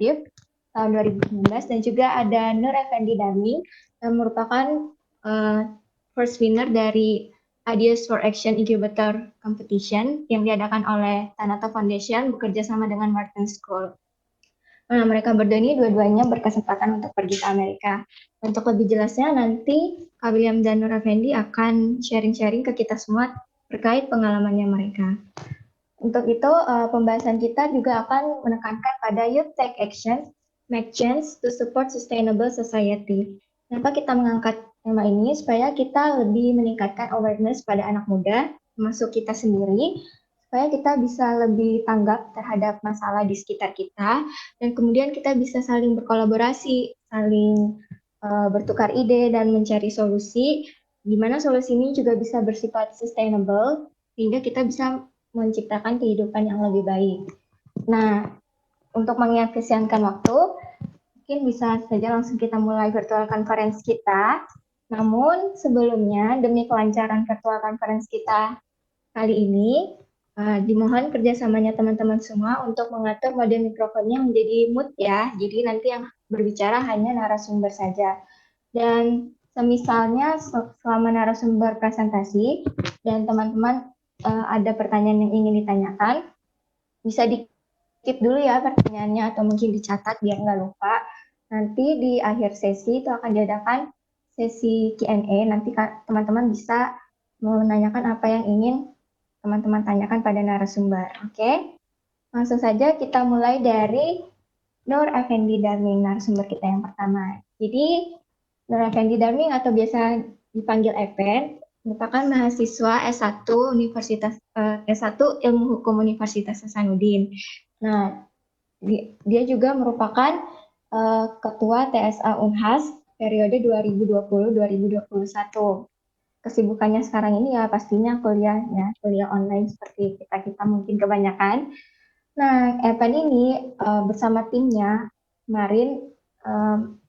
Inisiatif tahun 2019, dan juga ada Nur Effendi Darmi yang merupakan first winner dari Ideas for Action Incubator Competition yang diadakan oleh Tanato Foundation bekerja sama dengan Martin School. Nah, mereka berdua ini dua-duanya berkesempatan untuk pergi ke Amerika. Untuk lebih jelasnya nanti Kak William dan Nur Effendi akan sharing-sharing ke kita semua terkait pengalamannya mereka. Untuk itu, pembahasan kita juga akan menekankan pada Youth Take Action, Make Change to Support Sustainable Society. Kenapa kita mengangkat tema ini? Supaya kita lebih meningkatkan awareness pada anak muda, termasuk kita sendiri, supaya kita bisa lebih tanggap terhadap masalah di sekitar kita, dan kemudian kita bisa saling berkolaborasi, saling bertukar ide dan mencari solusi, di mana solusi ini juga bisa bersifat sustainable, sehingga kita bisa menciptakan kehidupan yang lebih baik. Nah, untuk mengefisienkan waktu, mungkin bisa saja langsung kita mulai virtual conference kita. Namun sebelumnya, demi kelancaran virtual conference kita kali ini, dimohon kerjasamanya teman-teman semua untuk mengatur mode mikrofonnya menjadi mute ya. Jadi nanti yang berbicara hanya narasumber saja. Dan semisalnya selama narasumber presentasi dan teman-teman ada pertanyaan yang ingin ditanyakan, bisa di-keep dulu ya pertanyaannya atau mungkin dicatat biar nggak lupa. Nanti di akhir sesi itu akan diadakan sesi Q&A, nanti teman-teman bisa menanyakan apa yang ingin teman-teman tanyakan pada narasumber. Oke? Langsung saja kita mulai dari Nur Effendi Darming, narasumber kita yang pertama. Jadi, Nur Effendi Darming atau biasa dipanggil Epen, merupakan mahasiswa S1 S1 Ilmu Hukum Universitas Hasanuddin. Nah, dia juga merupakan Ketua TSA Unhas periode 2020-2021. Kesibukannya sekarang ini ya pastinya kuliah online seperti kita mungkin kebanyakan. Nah, Evan ini bersama timnya kemarin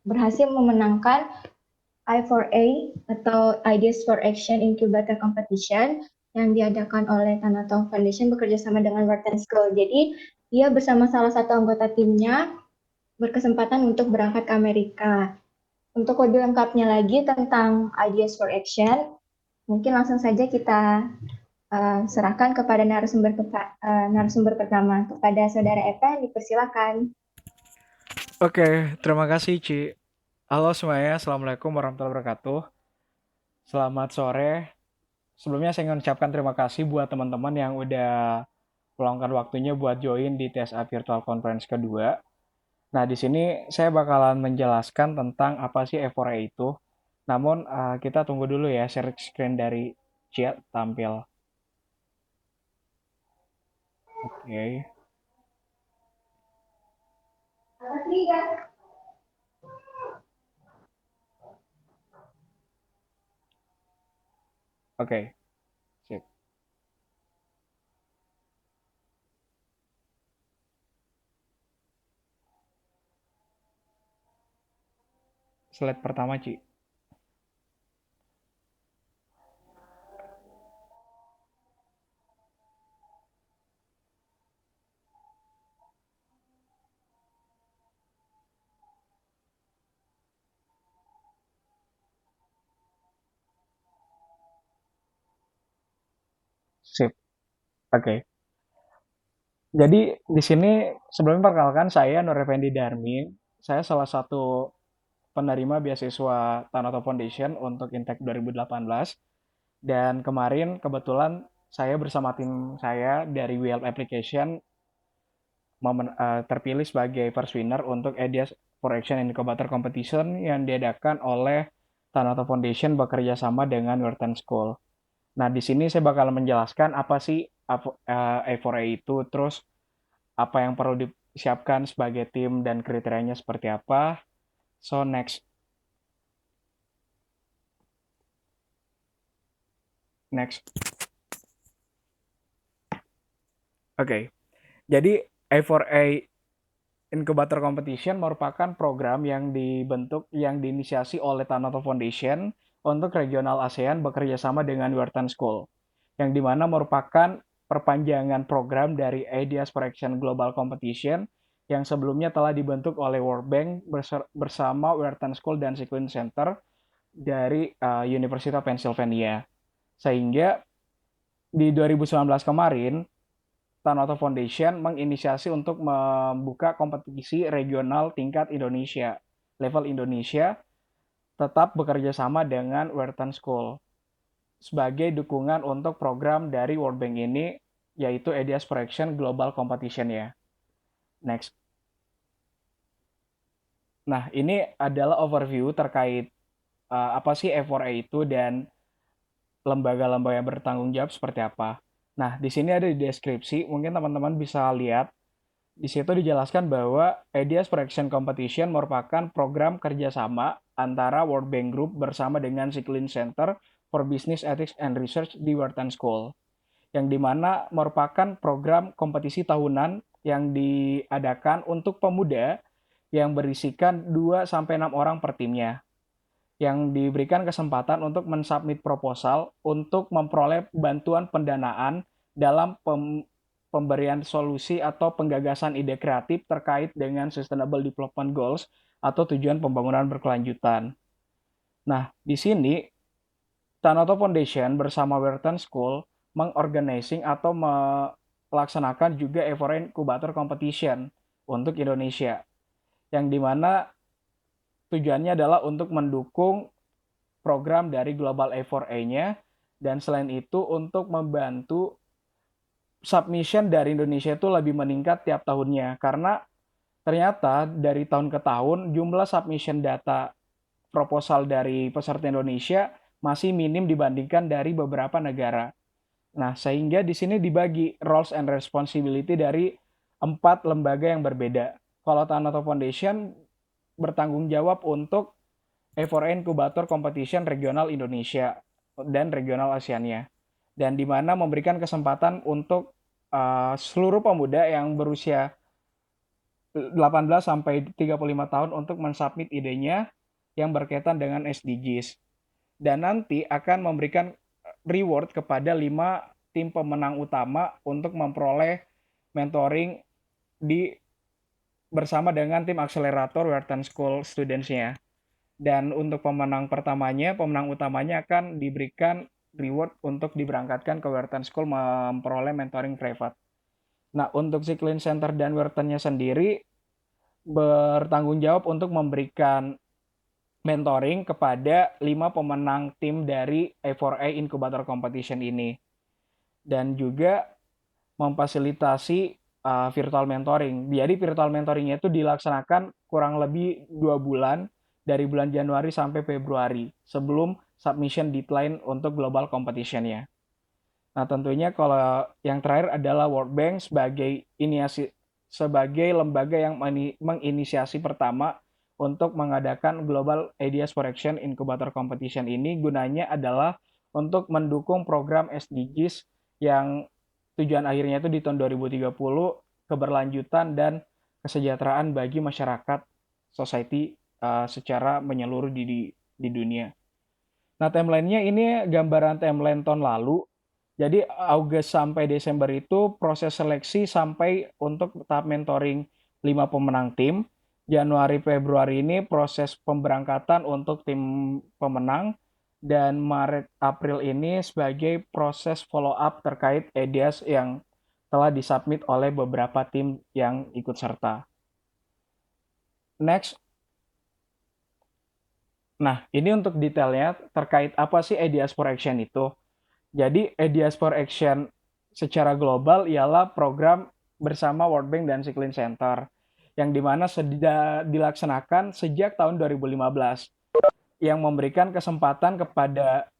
berhasil memenangkan I4A atau Ideas for Action Incubator Competition yang diadakan oleh Tanato Foundation bekerja sama dengan Wharton School. Jadi, dia bersama salah satu anggota timnya berkesempatan untuk berangkat ke Amerika. Untuk lebih lengkapnya lagi tentang Ideas for Action, mungkin langsung saja kita serahkan kepada narasumber pertama, kepada Saudara Evan, dipersilakan. Oke, terima kasih Ci. Halo semuanya, Assalamualaikum warahmatullahi wabarakatuh. Selamat sore. Sebelumnya saya ingin ucapkan terima kasih buat teman-teman yang udah meluangkan waktunya buat join di TSA Virtual Conference kedua. Nah, di sini saya bakalan menjelaskan tentang apa sih E4A itu. Namun, kita tunggu dulu ya, share screen dari Ci tampil. Oke. Oke, sip. Slide pertama, Ci. Sip. Oke. Jadi di sini sebelumnya perkenalkan saya Nur Effendi Darmin. Saya salah satu penerima beasiswa Tanato Foundation untuk Intake 2018. Dan kemarin kebetulan saya bersama tim saya dari WL Application terpilih sebagai first winner untuk Ideas for Action Incubator Competition yang diadakan oleh Tanato Foundation bekerja sama dengan Wharton School. Nah, di sini saya bakal menjelaskan apa sih A4A itu, terus apa yang perlu disiapkan sebagai tim dan kriterianya seperti apa. So, next. Oke. Jadi, A4A Incubator Competition merupakan program yang diinisiasi oleh Tanato Foundation untuk regional ASEAN bekerja sama dengan Wharton School, yang dimana merupakan perpanjangan program dari Ideas for Action Global Competition yang sebelumnya telah dibentuk oleh World Bank bersama Wharton School dan Sequin Center dari University of Pennsylvania. Sehingga di 2019 kemarin, Tanoto Foundation menginisiasi untuk membuka kompetisi regional tingkat Indonesia, level Indonesia, tetap bekerja sama dengan Wharton School sebagai dukungan untuk program dari World Bank ini, yaitu Ideas for Action Global Competition ya. Next. Nah, ini adalah overview terkait apa sih E4A itu dan lembaga-lembaga yang bertanggung jawab seperti apa. Nah, di sini ada di deskripsi, mungkin teman-teman bisa lihat. Di situ dijelaskan bahwa Ideas for Action Competition merupakan program kerjasama antara World Bank Group bersama dengan Siklin Center for Business Ethics and Research di Wharton School, yang dimana merupakan program kompetisi tahunan yang diadakan untuk pemuda yang berisikan 2-6 orang per timnya, yang diberikan kesempatan untuk mensubmit proposal untuk memperoleh bantuan pendanaan dalam pemberian solusi atau penggagasan ide kreatif terkait dengan Sustainable Development Goals atau tujuan pembangunan berkelanjutan. Nah, di sini Tanoto Foundation bersama Wharton School mengorganizing atau melaksanakan juga E4A Incubator Competition untuk Indonesia, yang dimana tujuannya adalah untuk mendukung program dari Global E4A-nya, dan selain itu untuk membantu submission dari Indonesia itu lebih meningkat tiap tahunnya, karena ternyata dari tahun ke tahun jumlah submission data proposal dari peserta Indonesia masih minim dibandingkan dari beberapa negara. Nah, sehingga di sini dibagi roles and responsibility dari 4 lembaga yang berbeda. Kalau Tanoto Foundation bertanggung jawab untuk E4A Incubator Competition Regional Indonesia dan Regional ASEAN-nya, dan di mana memberikan kesempatan untuk seluruh pemuda yang berusia 18 sampai 35 tahun untuk mensubmit idenya yang berkaitan dengan SDGs. Dan nanti akan memberikan reward kepada 5 tim pemenang utama untuk memperoleh mentoring di bersama dengan tim akselerator Wharton School Students-nya. Dan untuk pemenang utamanya akan diberikan reward untuk diberangkatkan ke Wharton School memperoleh mentoring privat. Nah, untuk si Clean Center dan Wharton-nya sendiri bertanggung jawab untuk memberikan mentoring kepada 5 pemenang tim dari A4A Incubator Competition ini. Dan juga memfasilitasi virtual mentoring. Jadi virtual mentoringnya itu dilaksanakan kurang lebih 2 bulan, dari bulan Januari sampai Februari, sebelum submission deadline untuk global competition-nya. Nah, tentunya kalau yang terakhir adalah World Bank sebagai lembaga yang menginisiasi pertama untuk mengadakan Global Ideas for Action Incubator Competition ini, gunanya adalah untuk mendukung program SDGs yang tujuan akhirnya itu di tahun 2030, keberlanjutan dan kesejahteraan bagi masyarakat, society secara menyeluruh di dunia. Nah, timeline-nya ini gambaran timeline tahun lalu. Jadi Agustus sampai Desember itu proses seleksi sampai untuk tahap mentoring 5 pemenang tim. Januari Februari ini proses pemberangkatan untuk tim pemenang, dan Maret April ini sebagai proses follow up terkait ideas yang telah disubmit oleh beberapa tim yang ikut serta. Next. Nah, ini untuk detailnya terkait apa sih Ideas for Action itu. Jadi, Ideas for Action secara global ialah program bersama World Bank dan Siklin Center, yang dimana sudah dilaksanakan sejak tahun 2015, yang memberikan kesempatan kepada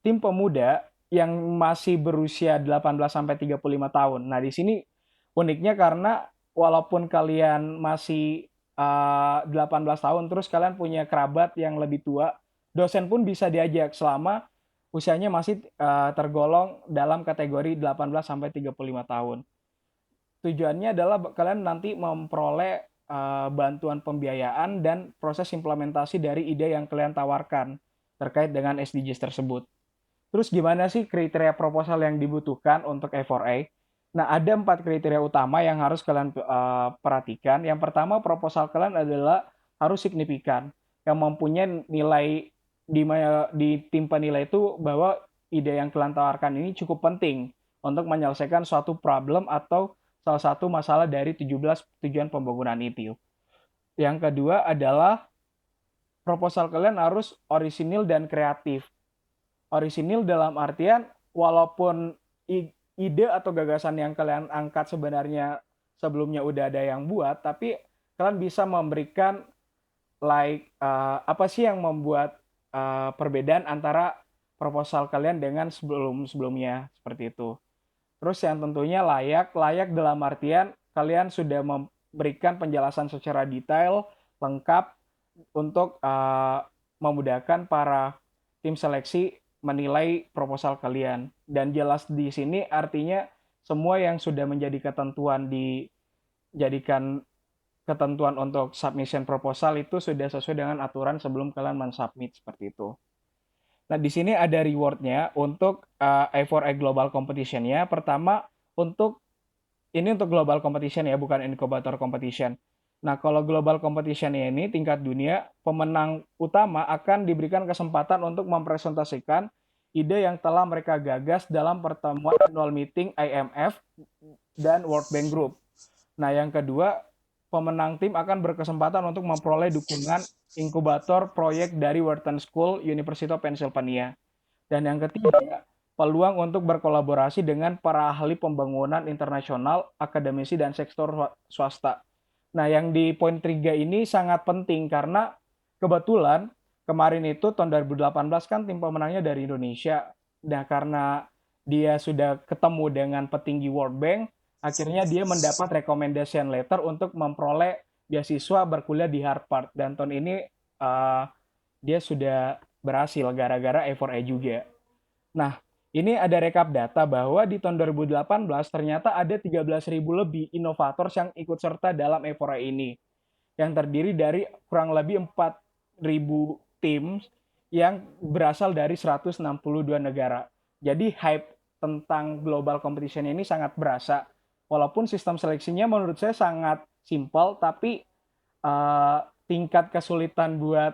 tim pemuda yang masih berusia 18-35 tahun. Nah, di sini uniknya karena walaupun kalian masih 18 tahun, terus kalian punya kerabat yang lebih tua, dosen pun bisa diajak selama usianya masih tergolong dalam kategori 18-35 tahun. Tujuannya adalah kalian nanti memperoleh bantuan pembiayaan dan proses implementasi dari ide yang kalian tawarkan terkait dengan SDGs tersebut. Terus gimana sih kriteria proposal yang dibutuhkan untuk A4A? Nah, ada 4 kriteria utama yang harus kalian perhatikan. Yang pertama, proposal kalian adalah harus signifikan, yang mempunyai nilai di tim penilai itu bahwa ide yang kalian tawarkan ini cukup penting untuk menyelesaikan suatu problem atau salah satu masalah dari 17 tujuan pembangunan itu. Yang kedua adalah proposal kalian harus orisinil dan kreatif. Orisinil dalam artian walaupun ide atau gagasan yang kalian angkat sebenarnya sebelumnya udah ada yang buat, tapi kalian bisa memberikan apa sih yang membuat perbedaan antara proposal kalian dengan sebelumnya seperti itu. Terus yang tentunya layak dalam artian kalian sudah memberikan penjelasan secara detail, lengkap untuk memudahkan para tim seleksi menilai proposal kalian. Dan jelas di sini artinya semua yang sudah menjadi ketentuan dijadikan ketentuan untuk submission proposal itu sudah sesuai dengan aturan sebelum kalian mensubmit seperti itu. Nah, di sini ada rewardnya untuk A4A Global Competition-nya. Pertama, ini untuk global competition ya, bukan incubator competition. Nah, kalau global competition ini tingkat dunia, pemenang utama akan diberikan kesempatan untuk mempresentasikan ide yang telah mereka gagas dalam pertemuan annual meeting IMF dan World Bank Group. Nah, yang kedua, pemenang tim akan berkesempatan untuk memperoleh dukungan inkubator proyek dari Wharton School, University of Pennsylvania. Dan yang ketiga, peluang untuk berkolaborasi dengan para ahli pembangunan internasional, akademisi, dan sektor swasta. Nah, yang di poin 3 ini sangat penting karena kebetulan kemarin itu tahun 2018 kan tim pemenangnya dari Indonesia. Nah, karena dia sudah ketemu dengan petinggi World Bank, akhirnya dia mendapat recommendation letter untuk memperoleh beasiswa berkuliah di Harvard. Dan tahun ini dia sudah berhasil gara-gara A4A juga. Nah, ini ada rekap data bahwa di tahun 2018 ternyata ada 13.000 lebih inovator yang ikut serta dalam A4A ini, yang terdiri dari kurang lebih 4.000 tim yang berasal dari 162 negara. Jadi hype tentang global competition ini sangat berasa. Walaupun sistem seleksinya menurut saya sangat simpel, tapi tingkat kesulitan buat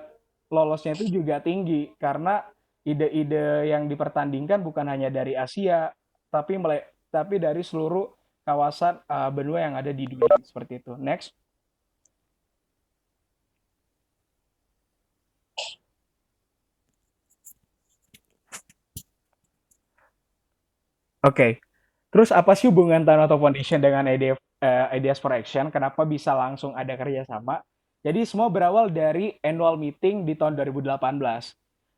lolosnya itu juga tinggi karena ide-ide yang dipertandingkan bukan hanya dari Asia, tapi dari seluruh kawasan benua yang ada di dunia seperti itu. Next. Oke. Terus apa sih hubungan Tanoto Foundation dengan Ideas for Action? Kenapa bisa langsung ada kerjasama? Jadi semua berawal dari annual meeting di tahun 2018.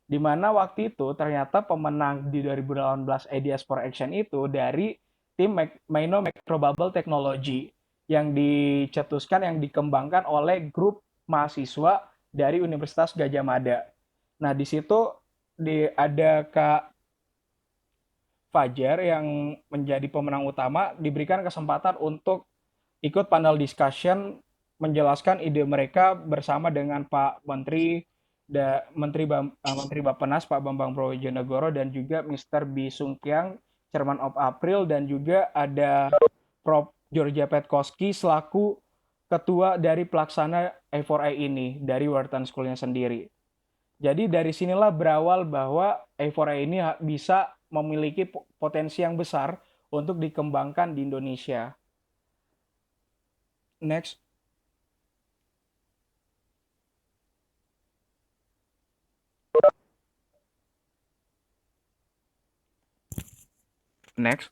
Di mana waktu itu ternyata pemenang di 2018 Ideas for Action itu dari tim Maino Microbubble Technology yang dicetuskan, yang dikembangkan oleh grup mahasiswa dari Universitas Gajah Mada. Nah, di situ ada Kak Fajar yang menjadi pemenang utama diberikan kesempatan untuk ikut panel discussion menjelaskan ide mereka bersama dengan Pak Menteri Menteri Bappenas Pak Bambang Brojonegoro dan juga Mr. B. Sungkyang, Chairman of April, dan juga ada Prof. Georgia Petkowski selaku ketua dari pelaksana A4A ini dari Wharton School-nya sendiri. Jadi dari sinilah berawal bahwa A4A ini bisa memiliki potensi yang besar untuk dikembangkan di Indonesia. Next. Next.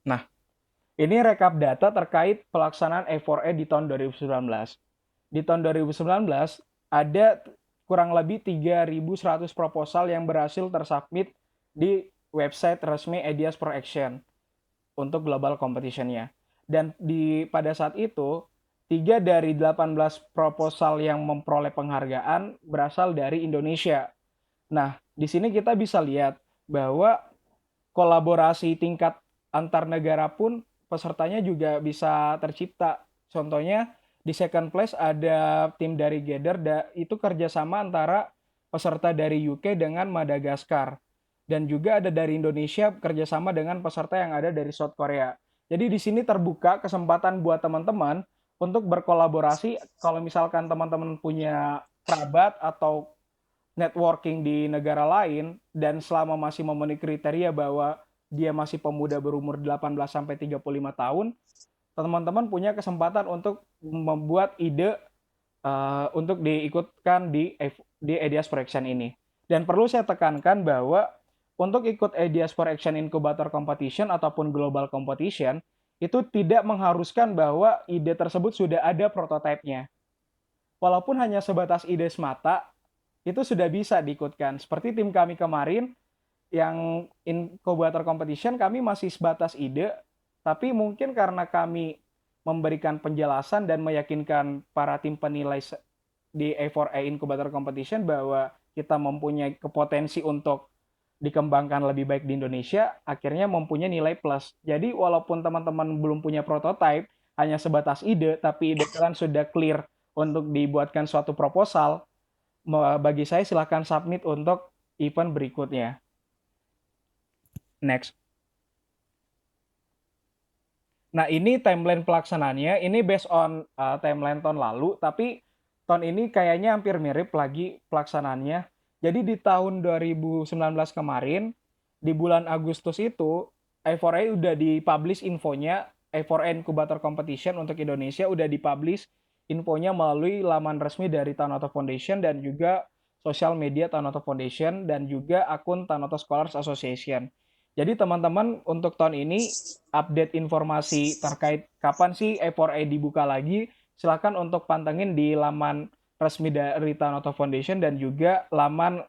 Nah, ini rekap data terkait pelaksanaan A4A di tahun 2019. Di tahun 2019 ada kurang lebih 3.100 proposal yang berhasil tersubmit di website resmi Ideas for Action untuk global competition-nya. Dan pada saat itu, 3 dari 18 proposal yang memperoleh penghargaan berasal dari Indonesia. Nah, di sini kita bisa lihat bahwa kolaborasi tingkat antar negara pun pesertanya juga bisa tercipta. Contohnya di second place ada tim dari Gather, itu kerjasama antara peserta dari UK dengan Madagaskar. dan juga ada dari Indonesia kerjasama dengan peserta yang ada dari South Korea. Jadi di sini terbuka kesempatan buat teman-teman untuk berkolaborasi kalau misalkan teman-teman punya kerabat atau networking di negara lain dan selama masih memenuhi kriteria bahwa dia masih pemuda berumur 18 sampai 35 tahun, teman-teman punya kesempatan untuk membuat ide untuk diikutkan di Ideas for Action ini. Dan perlu saya tekankan bahwa untuk ikut Ideas for Action Incubator Competition ataupun Global Competition itu tidak mengharuskan bahwa ide tersebut sudah ada prototipenya. Walaupun hanya sebatas ide semata, itu sudah bisa diikutkan. Seperti tim kami kemarin yang incubator competition kami masih sebatas ide, tapi mungkin karena kami memberikan penjelasan dan meyakinkan para tim penilai di A4A Incubator Competition bahwa kita mempunyai potensi untuk dikembangkan lebih baik di Indonesia, akhirnya mempunyai nilai plus. Jadi walaupun teman-teman belum punya prototype, hanya sebatas ide, tapi ide kalian sudah clear untuk dibuatkan suatu proposal, bagi saya silahkan submit untuk event berikutnya. Next. Nah, ini timeline pelaksanaannya. Ini based on timeline tahun lalu, tapi tahun ini kayaknya hampir mirip lagi pelaksanaannya. Jadi di tahun 2019 kemarin, di bulan Agustus itu, A4A udah dipublish infonya, A4A Incubator Competition untuk Indonesia udah dipublish infonya melalui laman resmi dari Tanoto Foundation dan juga sosial media Tanoto Foundation dan juga akun Tanoto Scholars Association. Jadi teman-teman untuk tahun ini update informasi terkait kapan sih A4A dibuka lagi, silakan untuk pantengin di laman resmi dari Tanoto Foundation dan juga laman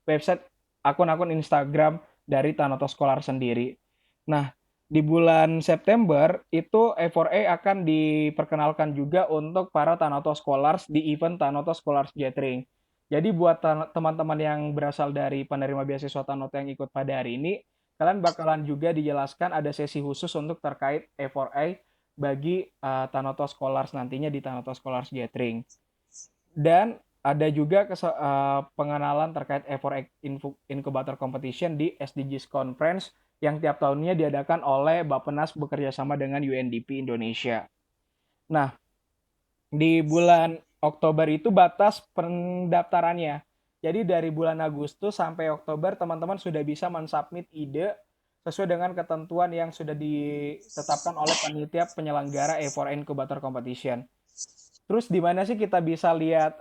website akun-akun Instagram dari Tanoto Scholar sendiri. Nah, di bulan September itu A4A akan diperkenalkan juga untuk para Tanoto Scholars di event Tanoto Scholars Gathering. Jadi buat teman-teman yang berasal dari penerima beasiswa Tanoto yang ikut pada hari ini, kalian bakalan juga dijelaskan ada sesi khusus untuk terkait A4A bagi Tanoto Scholars nantinya di Tanoto Scholars Gathering. Dan ada juga pengenalan terkait A4A Incubator Competition di SDGs Conference yang tiap tahunnya diadakan oleh Bappenas bekerja sama dengan UNDP Indonesia. Nah, di bulan Oktober itu batas pendaftarannya. Jadi dari bulan Agustus sampai Oktober teman-teman sudah bisa mensubmit ide sesuai dengan ketentuan yang sudah ditetapkan oleh panitia penyelenggara A4A Incubator Competition. Terus di mana sih kita bisa lihat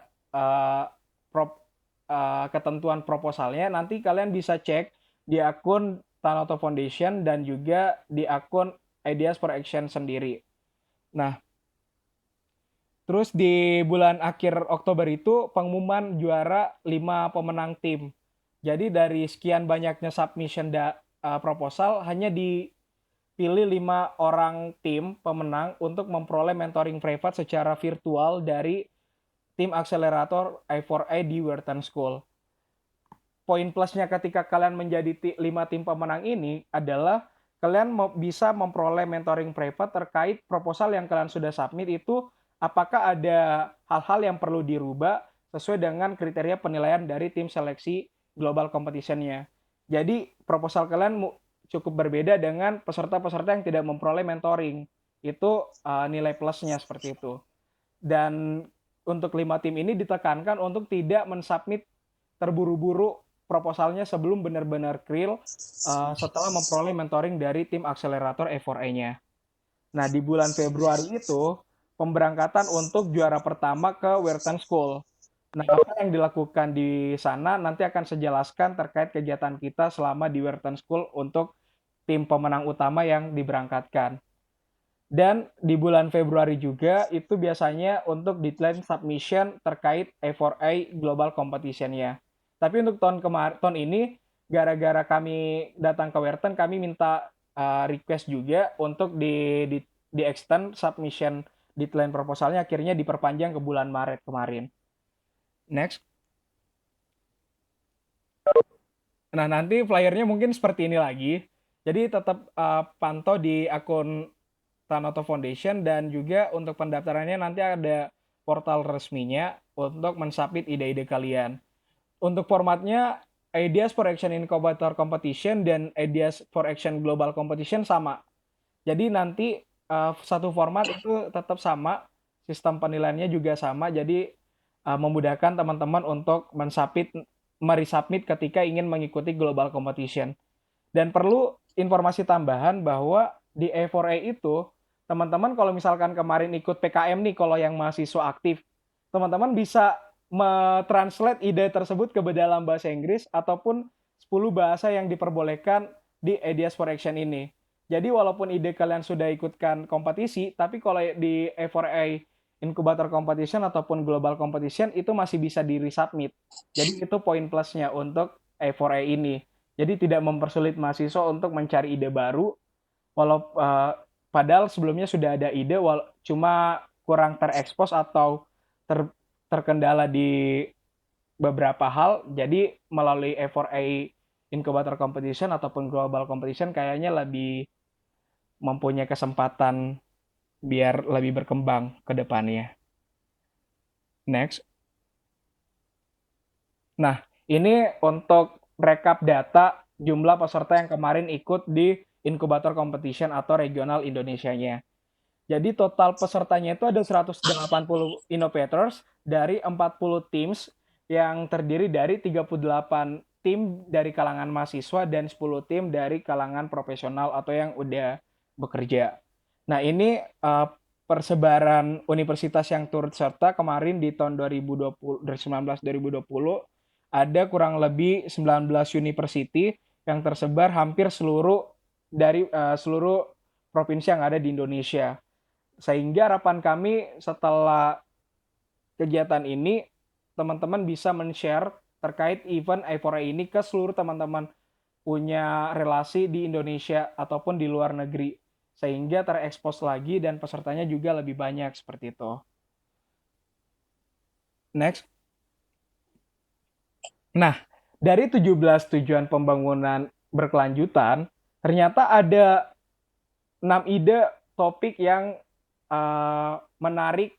ketentuan proposalnya? Nanti kalian bisa cek di akun Tanoto Foundation dan juga di akun Ideas for Action sendiri. Nah, terus di bulan akhir Oktober itu pengumuman juara 5 pemenang tim. Jadi dari sekian banyaknya submission proposal hanya dipilih 5 orang tim pemenang untuk memperoleh mentoring privat secara virtual dari tim akselerator A4A di Wharton School. Poin plusnya ketika kalian menjadi 5 tim pemenang ini adalah kalian bisa memperoleh mentoring privat terkait proposal yang kalian sudah submit itu apakah ada hal-hal yang perlu dirubah sesuai dengan kriteria penilaian dari tim seleksi global competition-nya. Jadi proposal kalian cukup berbeda dengan peserta-peserta yang tidak memperoleh mentoring. Itu nilai plusnya seperti itu. Dan untuk 5 tim ini ditekankan untuk tidak mensubmit terburu-buru proposalnya sebelum benar-benar clear setelah memperoleh mentoring dari tim akselerator A4A-nya. Nah, di bulan Februari itu pemberangkatan untuk juara pertama ke Wharton School. Nah, apa yang dilakukan di sana nanti akan saya jelaskan terkait kegiatan kita selama di Wharton School untuk tim pemenang utama yang diberangkatkan. Dan di bulan Februari juga itu biasanya untuk deadline submission terkait A4A Global Competition-nya. Tapi untuk tahun ini, gara-gara kami datang ke Wharton, kami minta request juga untuk di extend submission deadline proposalnya akhirnya diperpanjang ke bulan Maret kemarin. Next. Nah, nanti flyernya mungkin seperti ini lagi. Jadi tetap pantau di akun Tanoto Foundation dan juga untuk pendaftarannya nanti ada portal resminya untuk mensubmit ide-ide kalian. Untuk formatnya Ideas for Action Incubator Competition dan Ideas for Action Global Competition sama. Jadi nanti satu format itu tetap sama, sistem penilaiannya juga sama. Jadi memudahkan teman-teman untuk meresubmit ketika ingin mengikuti global competition. Dan perlu informasi tambahan bahwa di A4A itu teman-teman kalau misalkan kemarin ikut PKM nih, kalau yang mahasiswa aktif, teman-teman bisa translate ide tersebut ke dalam bahasa Inggris ataupun 10 bahasa yang diperbolehkan di Ideas for Action ini. Jadi walaupun ide kalian sudah ikutkan kompetisi, tapi kalau di A4A Incubator Competition ataupun Global Competition itu masih bisa di-resubmit. Jadi itu poin plusnya untuk A4A ini. Jadi tidak mempersulit mahasiswa untuk mencari ide baru, walau padahal sebelumnya sudah ada ide, cuma kurang terekspos atau terkendala di beberapa hal. Jadi melalui A4A Incubator Competition ataupun Global Competition kayaknya lebih mempunyai kesempatan biar lebih berkembang ke depannya. Next. Nah, ini untuk rekap data jumlah peserta yang kemarin ikut di Inkubator Competition atau regional Indonesianya. Jadi total pesertanya itu ada 180 innovators dari 40 teams yang terdiri dari 38 tim dari kalangan mahasiswa dan 10 tim dari kalangan profesional atau yang udah bekerja. Nah, ini persebaran universitas yang turut serta kemarin di tahun 2020 dari 2019-2020 ada kurang lebih 19 university yang tersebar hampir seluruh seluruh provinsi yang ada di Indonesia. Sehingga harapan kami setelah kegiatan ini, teman-teman bisa men-share terkait event A4A ini ke seluruh teman-teman punya relasi di Indonesia ataupun di luar negeri. Sehingga terekspos lagi dan pesertanya juga lebih banyak seperti itu. Next. Nah, dari 17 tujuan pembangunan berkelanjutan, ternyata ada 6 ide topik yang menarik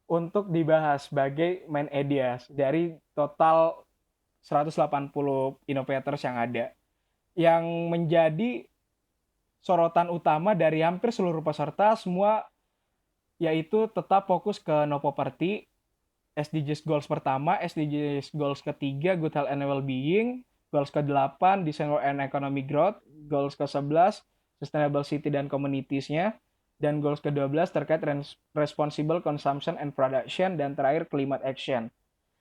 untuk dibahas sebagai main ideas dari total 180 innovators yang ada. Yang menjadi sorotan utama dari hampir seluruh peserta semua yaitu tetap fokus ke no poverty, SDGs goals pertama, SDGs goals ketiga, good health and well-being, goals ke-8, design and economic growth, goals ke-11, sustainable city dan communities-nya, dan goals ke-12 terkait responsible consumption and production, dan terakhir climate action.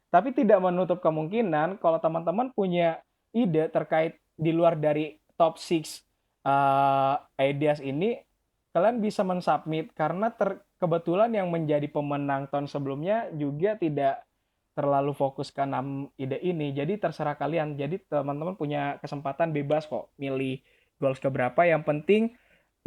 Tapi tidak menutup kemungkinan kalau teman-teman punya ide terkait di luar dari top 6 ideas ini, kalian bisa mensubmit karena kebetulan yang menjadi pemenang tahun sebelumnya juga tidak terlalu fokus ke 6 ide ini. Jadi terserah kalian. Jadi teman-teman punya kesempatan bebas kok milih goals keberapa. Yang penting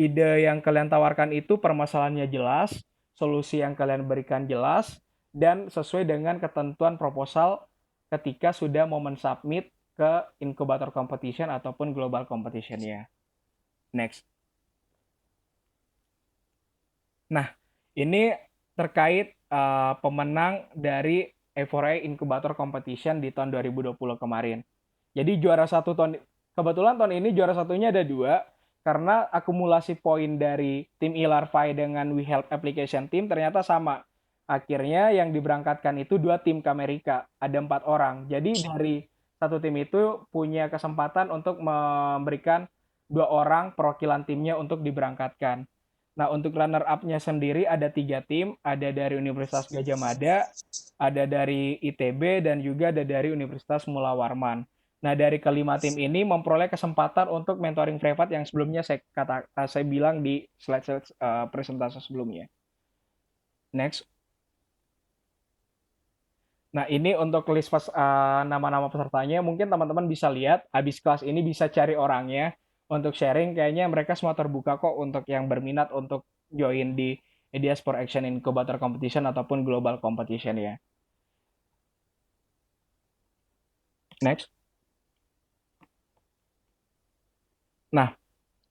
ide yang kalian tawarkan itu permasalahannya jelas, solusi yang kalian berikan jelas, dan sesuai dengan ketentuan proposal ketika sudah mau mensubmit ke inkubator competition ataupun global competition-nya. Next. Nah, ini terkait pemenang dari A4A Incubator Competition di tahun 2020 kemarin. Jadi juara satu tahun, kebetulan tahun ini juara satunya ada 2, karena akumulasi poin dari tim e-Larvae dengan We Help Application Team ternyata sama. Akhirnya yang diberangkatkan itu 2 tim ke Amerika, ada 4 orang. Jadi dari satu tim itu punya kesempatan untuk memberikan 2 orang perwakilan timnya untuk diberangkatkan. Nah, untuk runner up-nya sendiri ada 3 tim, ada dari Universitas Gadjah Mada, ada dari ITB, dan juga ada dari Universitas Mula Warman. Nah, dari kelima tim ini memperoleh kesempatan untuk mentoring privat yang sebelumnya saya bilang di slide presentasi sebelumnya. Next. Nah, ini untuk list nama-nama pesertanya. Mungkin teman-teman bisa lihat, habis kelas ini bisa cari orangnya untuk sharing. Kayaknya mereka semua terbuka kok untuk yang berminat untuk join di Ideas for Action Incubator Competition ataupun Global Competition ya. Next. Nah,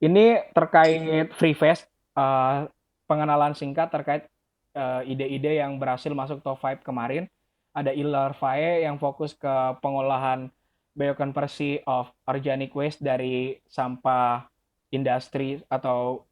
ini terkait Free Fest, pengenalan singkat terkait ide-ide yang berhasil masuk top 5 kemarin. Ada e-Larvae yang fokus ke pengolahan bioconversi of organic waste dari sampah industri atau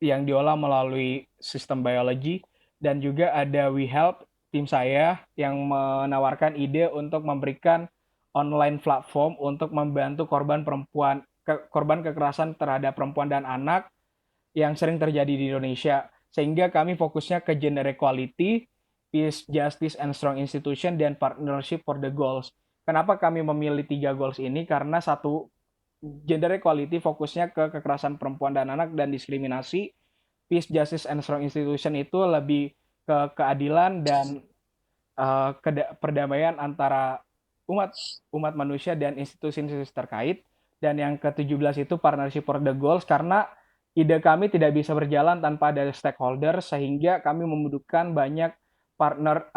yang diolah melalui sistem biologi, dan juga ada WeHelp, tim saya yang menawarkan ide untuk memberikan online platform untuk membantu korban kekerasan terhadap perempuan dan anak yang sering terjadi di Indonesia. Sehingga kami fokusnya ke gender equality, peace, justice, and strong institution, dan partnership for the goals. Kenapa kami memilih 3 goals ini? Karena satu, gender equality fokusnya ke kekerasan perempuan dan anak dan diskriminasi. Peace, justice, and strong institution itu lebih ke keadilan dan perdamaian antara umat umat manusia dan institusi-institusi terkait. Dan yang ke-17 itu partnership for the goals, karena ide kami tidak bisa berjalan tanpa ada stakeholder, sehingga kami membutuhkan banyak partner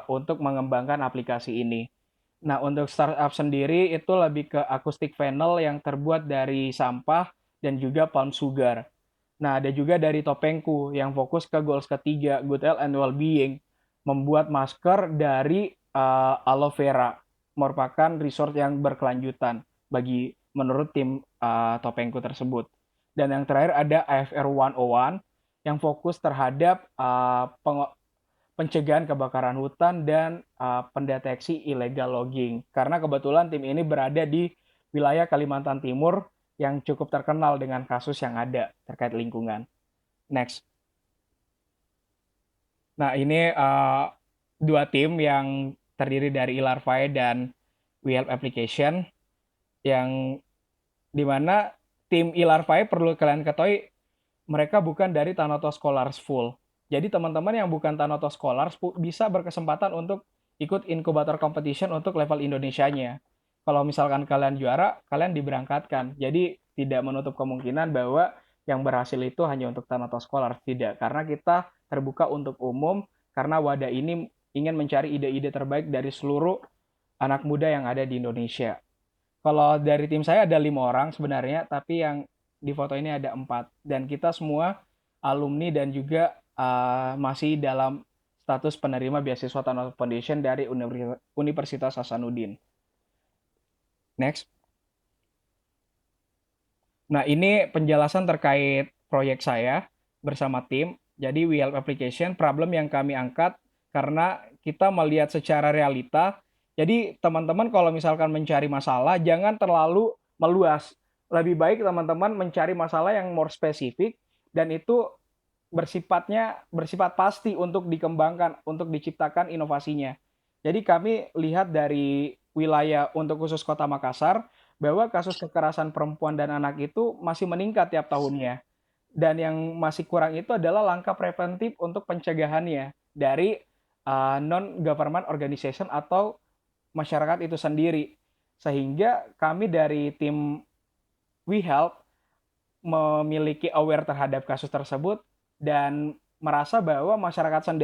untuk mengembangkan aplikasi ini. Nah, untuk startup sendiri itu lebih ke acoustic panel yang terbuat dari sampah dan juga palm sugar. Nah, ada juga dari Topengku yang fokus ke goals ketiga, good health and well-being, membuat masker dari aloe vera, merupakan resource yang berkelanjutan bagi menurut tim Topengku tersebut. Dan yang terakhir ada AFR 101 yang fokus terhadap pencegahan kebakaran hutan dan pendeteksi illegal logging. Karena kebetulan tim ini berada di wilayah Kalimantan Timur yang cukup terkenal dengan kasus yang ada terkait lingkungan. Next. Nah, ini dua tim yang terdiri dari Ilarvae dan WeHelp Application, yang dimana tim Ilarvae perlu kalian ketahui mereka bukan dari Tanoto Scholars Full. Jadi teman-teman yang bukan Tanoto Scholars bisa berkesempatan untuk ikut inkubator competition untuk level Indonesianya. Kalau misalkan kalian juara, kalian diberangkatkan. Jadi tidak menutup kemungkinan bahwa yang berhasil itu hanya untuk Tanoto Scholars. Tidak, karena kita terbuka untuk umum, karena wadah ini ingin mencari ide-ide terbaik dari seluruh anak muda yang ada di Indonesia. Kalau dari tim saya ada 5 orang sebenarnya, tapi yang di foto ini ada 4. Dan kita semua alumni dan juga masih dalam status penerima beasiswa Tanoto Foundation dari Universitas Hasanuddin. Next. Nah, ini penjelasan terkait proyek saya bersama tim. Jadi, WeHelp Application, problem yang kami angkat karena kita melihat secara realita. Jadi, teman-teman kalau misalkan mencari masalah, jangan terlalu meluas. Lebih baik teman-teman mencari masalah yang more spesifik, dan itu bersifat pasti untuk dikembangkan, untuk diciptakan inovasinya. Jadi kami lihat dari wilayah untuk khusus Kota Makassar, bahwa kasus kekerasan perempuan dan anak itu masih meningkat tiap tahunnya. Dan yang masih kurang itu adalah langkah preventif untuk pencegahannya dari non-government organization atau masyarakat itu sendiri. Sehingga kami dari tim WeHelp memiliki aware terhadap kasus tersebut dan merasa bahwa masyarakat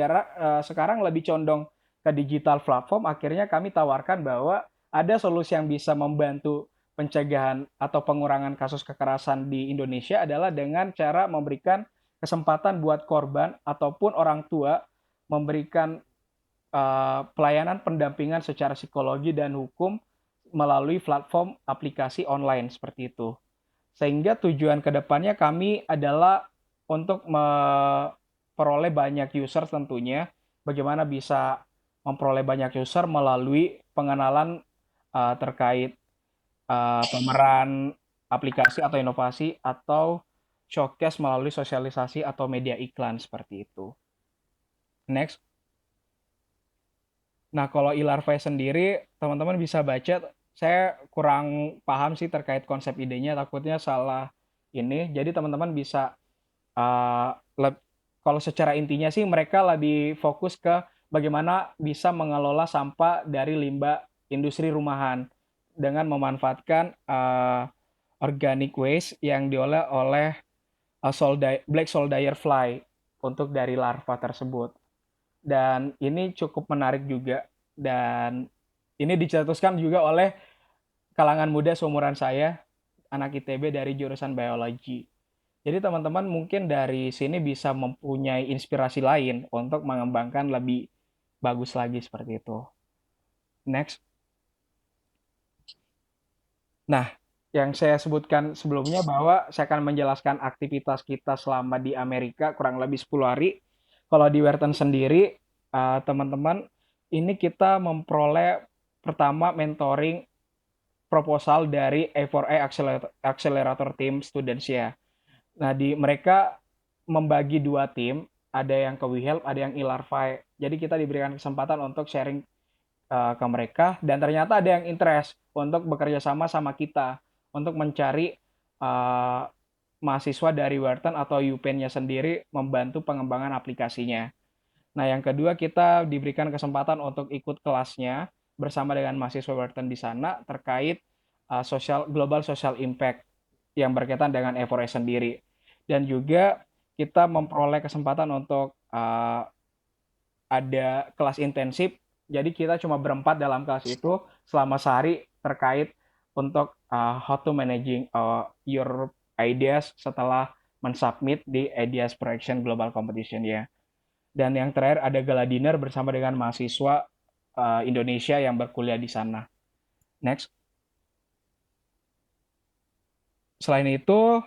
sekarang lebih condong ke digital platform. Akhirnya kami tawarkan bahwa ada solusi yang bisa membantu pencegahan atau pengurangan kasus kekerasan di Indonesia adalah dengan cara memberikan kesempatan buat korban ataupun orang tua memberikan pelayanan pendampingan secara psikologi dan hukum melalui platform aplikasi online seperti itu. Sehingga tujuan kedepannya kami adalah untuk memperoleh banyak user tentunya. Bagaimana bisa memperoleh banyak user melalui pengenalan terkait pemeran aplikasi atau inovasi, atau showcase melalui sosialisasi atau media iklan seperti itu. Next. Nah, kalau Ilarvai sendiri, teman-teman bisa baca, saya kurang paham sih terkait konsep idenya, takutnya salah ini. Jadi teman-teman bisa, uh, kalau secara intinya sih mereka lebih fokus ke bagaimana bisa mengelola sampah dari limbah industri rumahan dengan memanfaatkan organic waste yang diolah oleh black soldier fly untuk dari larva tersebut. Dan ini cukup menarik juga, dan ini dicetuskan juga oleh kalangan muda seumuran saya, anak ITB dari jurusan biologi. Jadi teman-teman mungkin dari sini bisa mempunyai inspirasi lain untuk mengembangkan lebih bagus lagi seperti itu. Next. Nah, yang saya sebutkan sebelumnya bahwa saya akan menjelaskan aktivitas kita selama di Amerika kurang lebih 10 hari. Kalau di Werton sendiri, teman-teman, ini kita memperoleh pertama mentoring proposal dari A4A Accelerator Team Students ya. Nah, mereka membagi dua tim, ada yang ke WeHelp, ada yang e-Larvae. Jadi kita diberikan kesempatan untuk sharing ke mereka dan ternyata ada yang interest untuk bekerja sama sama kita untuk mencari uh, mahasiswa dari Wharton atau UPenn-nya sendiri membantu pengembangan aplikasinya. Nah, yang kedua kita diberikan kesempatan untuk ikut kelasnya bersama dengan mahasiswa Wharton di sana terkait global social impact yang berkaitan dengan E4S sendiri. Dan juga kita memperoleh kesempatan untuk ada kelas intensif. Jadi kita cuma berempat dalam kelas itu selama sehari terkait untuk how to managing your ideas setelah mensubmit di Ideas for Action Global Competition ya. Dan yang terakhir ada gala dinner bersama dengan mahasiswa Indonesia yang berkuliah di sana. Next. Selain itu,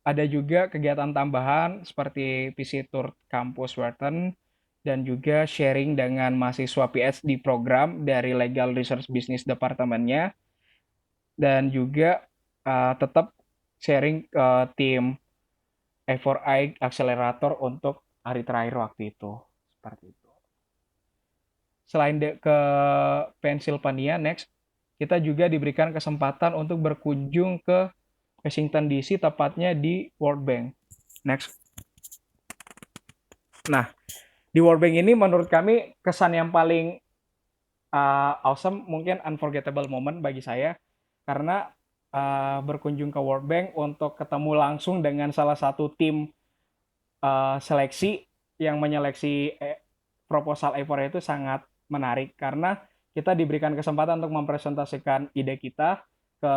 ada juga kegiatan tambahan seperti PC Tour Kampus Wharton dan juga sharing dengan mahasiswa PhD program dari Legal Research Business Department-nya dan juga tetap sharing ke tim A4I Accelerator untuk hari terakhir waktu itu. Seperti itu. Selain ke Pennsylvania, next, kita juga diberikan kesempatan untuk berkunjung ke Washington DC, tepatnya di World Bank. Next. Nah, di World Bank ini menurut kami kesan yang paling awesome, mungkin unforgettable moment bagi saya, karena berkunjung ke World Bank untuk ketemu langsung dengan salah satu tim seleksi yang menyeleksi proposal A4 itu sangat menarik karena kita diberikan kesempatan untuk mempresentasikan ide kita ke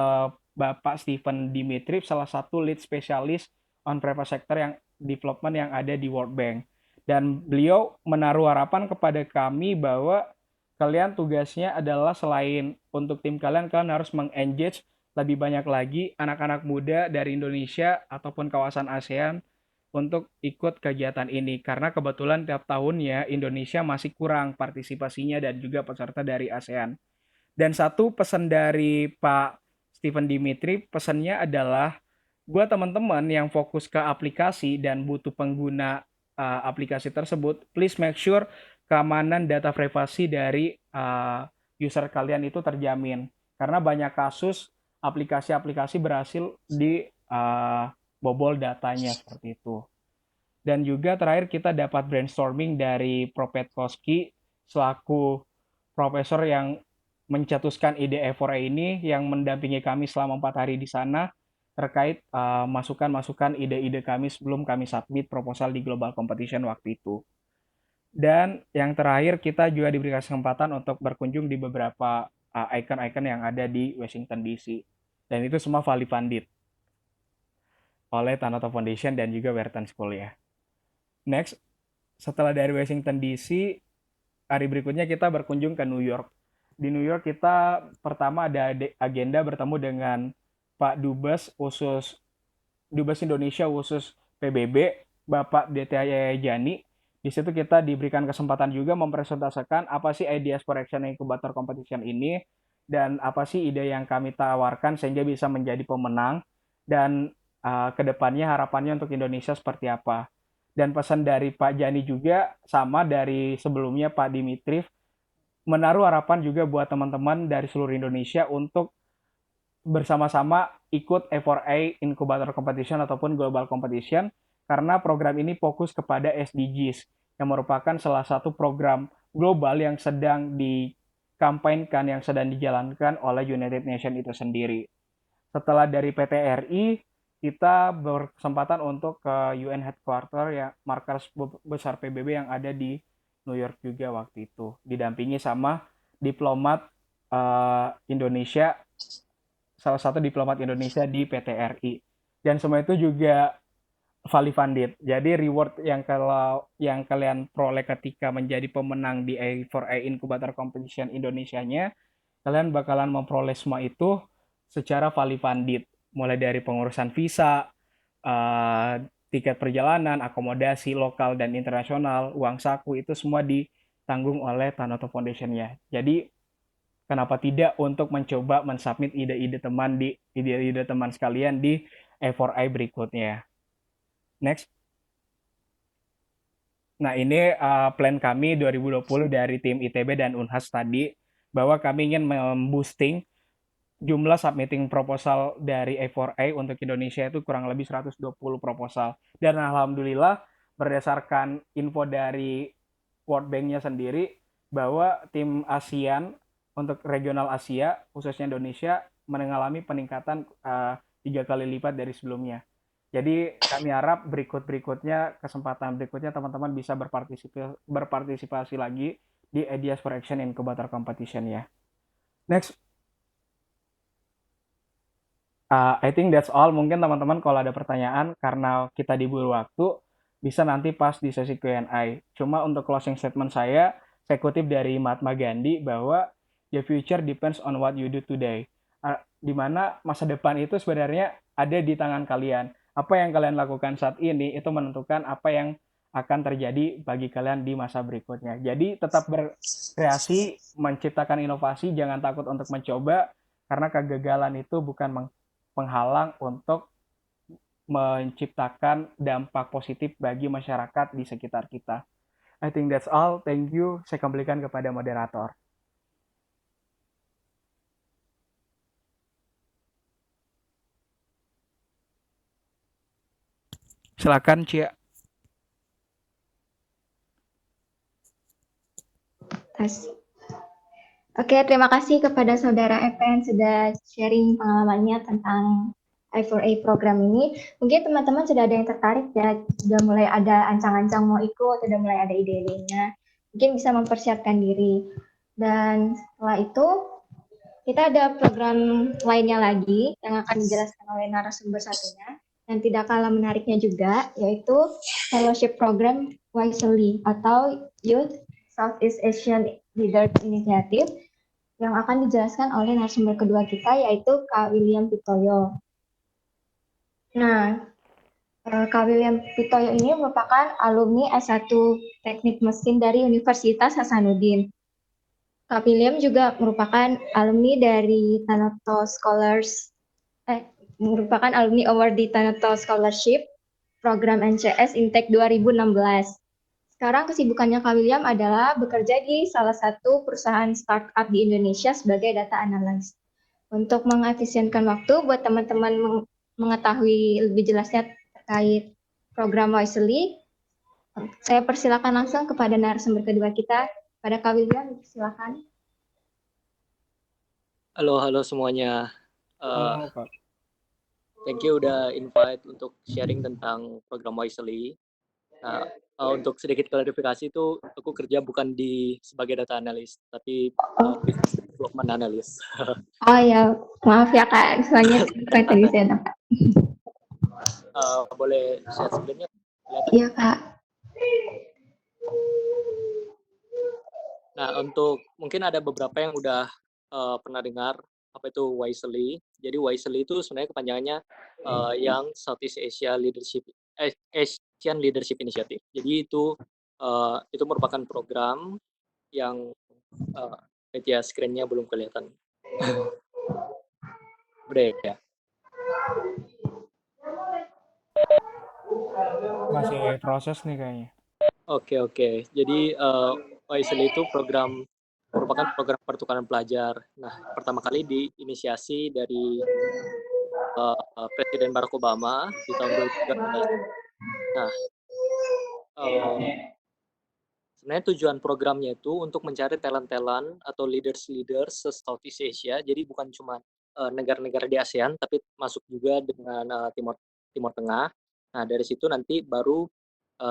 Bapak Stephen Dimitrov, salah satu lead spesialis on private sector yang development yang ada di World Bank. Dan beliau menaruh harapan kepada kami bahwa kalian tugasnya adalah selain untuk tim kalian, kalian harus mengengage lebih banyak lagi anak-anak muda dari Indonesia ataupun kawasan ASEAN untuk ikut kegiatan ini karena kebetulan tiap tahunnya Indonesia masih kurang partisipasinya dan juga peserta dari ASEAN. Dan satu pesan dari Pak Stephen Dimitri, pesannya adalah buat teman-teman yang fokus ke aplikasi dan butuh pengguna aplikasi tersebut, please make sure keamanan data privasi dari user kalian itu terjamin. Karena banyak kasus aplikasi-aplikasi berhasil di bobol datanya seperti itu. Dan juga terakhir kita dapat brainstorming dari Prof. Petkoski selaku profesor yang mencetuskan ide E4A ini yang mendampingi kami selama 4 hari di sana terkait masukan-masukan ide-ide kami sebelum kami submit proposal di Global Competition waktu itu. Dan yang terakhir kita juga diberikan kesempatan untuk berkunjung di beberapa icon-icon yang ada di Washington DC. Dan itu semua fully funded oleh Tanoto Foundation dan juga Wharton School ya. Next, setelah dari Washington DC, hari berikutnya kita berkunjung ke New York. Di New York kita pertama ada agenda bertemu dengan Pak Dubes Indonesia khusus PBB, Bapak DT Jani. Di situ kita diberikan kesempatan juga mempresentasikan apa sih Ideas for Action Incubator Competition ini dan apa sih ide yang kami tawarkan sehingga bisa menjadi pemenang dan kedepannya harapannya untuk Indonesia seperti apa. Dan pesan dari Pak Jani juga sama dari sebelumnya Pak Dimitrov menaruh harapan juga buat teman-teman dari seluruh Indonesia untuk bersama-sama ikut A4A Incubator Competition ataupun Global Competition karena program ini fokus kepada SDGs yang merupakan salah satu program global yang sedang dikampanyekan, yang sedang dijalankan oleh United Nations itu sendiri. Setelah dari PTRI, kita berkesempatan untuk ke UN Headquarter ya, markas besar PBB yang ada di New York juga waktu itu, didampingi sama diplomat Indonesia, salah satu diplomat Indonesia di PTRI. Dan semua itu juga fully funded. Jadi reward yang kalau yang kalian peroleh ketika menjadi pemenang di A4A Incubator Competition Indonesianya, kalian bakalan memperoleh semua itu secara fully funded, mulai dari pengurusan visa, eh, tiket perjalanan, akomodasi lokal dan internasional, uang saku itu semua ditanggung oleh Tanoto Foundation ya. Jadi kenapa tidak untuk mencoba mensubmit ide-ide teman sekalian di A4I berikutnya. Next. Nah, ini plan kami 2020 dari tim ITB dan Unhas tadi, bahwa kami ingin memboosting jumlah submitting proposal dari A4A untuk Indonesia itu kurang lebih 120 proposal. Dan alhamdulillah berdasarkan info dari World Bank-nya sendiri, bahwa tim ASEAN untuk regional Asia, khususnya Indonesia, mengalami peningkatan 3 kali lipat dari sebelumnya. Jadi kami harap berikutnya, kesempatan berikutnya teman-teman bisa berpartisipasi lagi di Ideas for Action Incubator Competition ya. Next. I think that's all. Mungkin teman-teman kalau ada pertanyaan, karena kita diburu waktu, bisa nanti pas di sesi Q&A. Cuma untuk closing statement saya kutip dari Mahatma Gandhi bahwa the future depends on what you do today. Di mana masa depan itu sebenarnya ada di tangan kalian. Apa yang kalian lakukan saat ini itu menentukan apa yang akan terjadi bagi kalian di masa berikutnya. Jadi tetap berkreasi, menciptakan inovasi, jangan takut untuk mencoba, karena kegagalan itu bukan penghalang untuk menciptakan dampak positif bagi masyarakat di sekitar kita. I think that's all. Thank you. Saya kembalikan kepada moderator. Silakan, Cia. Oke, terima kasih kepada Saudara Evan sudah sharing pengalamannya tentang I4A program ini. Mungkin teman-teman sudah ada yang tertarik ya, sudah mulai ada ancang-ancang mau ikut, sudah mulai ada ide-idenya. Mungkin bisa mempersiapkan diri. Dan setelah itu, kita ada program lainnya lagi yang akan dijelaskan oleh narasumber satunya. Dan tidak kalah menariknya juga, yaitu Fellowship Program Wisely atau Youth Southeast Asian Leaders Initiative yang akan dijelaskan oleh narasumber kedua kita, yaitu Kak William Pitoyo. Nah, Kak William Pitoyo ini merupakan alumni S1 Teknik Mesin dari Universitas Hasanuddin. Kak William juga merupakan alumni dari Tanoto merupakan alumni award di Tanoto Scholarship Program NCS Intake 2016. Sekarang kesibukannya Kak William adalah bekerja di salah satu perusahaan startup di Indonesia sebagai data analis. Untuk mengefisienkan waktu buat teman-teman mengetahui lebih jelasnya terkait program Wisely, saya persilakan langsung kepada narasumber kedua kita, pada Kak William, silakan. Halo semuanya. Thank you udah invite untuk sharing tentang program Wisely. Nah, untuk sedikit klarifikasi itu, aku kerja bukan sebagai data analis, tapi business development analis. Oh ya, maaf ya Kak, soalnya tadi saya dapat. Boleh share screen-nya? Iya Kak. Nah, mungkin ada beberapa yang udah pernah dengar apa itu Wisely. Jadi Wisely itu sebenarnya kepanjangannya yang Southeast Asian Leadership Initiative. Jadi itu merupakan program yang media screen-nya belum kelihatan. Udah ya. Masih proses nih kayaknya. Oke. Jadi Wisely itu merupakan program pertukaran pelajar. Nah, pertama kali diinisiasi dari Presiden Barack Obama di tahun 2013. Nah, sebenarnya tujuan programnya itu untuk mencari talent-talent atau leaders se-Southeast Asia. Jadi bukan cuma negara-negara di ASEAN, tapi masuk juga dengan Timur Tengah. Nah, dari situ nanti baru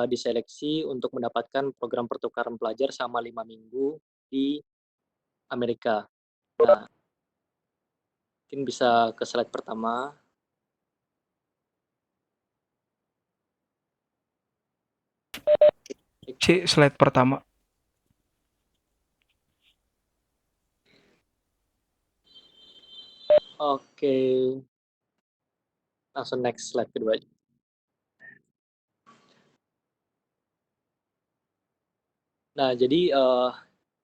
diseleksi untuk mendapatkan program pertukaran pelajar selama 5 minggu di Amerika. Nah, mungkin bisa ke slide pertama. Slide pertama. Oke, langsung next slide kedua aja. Nah, jadi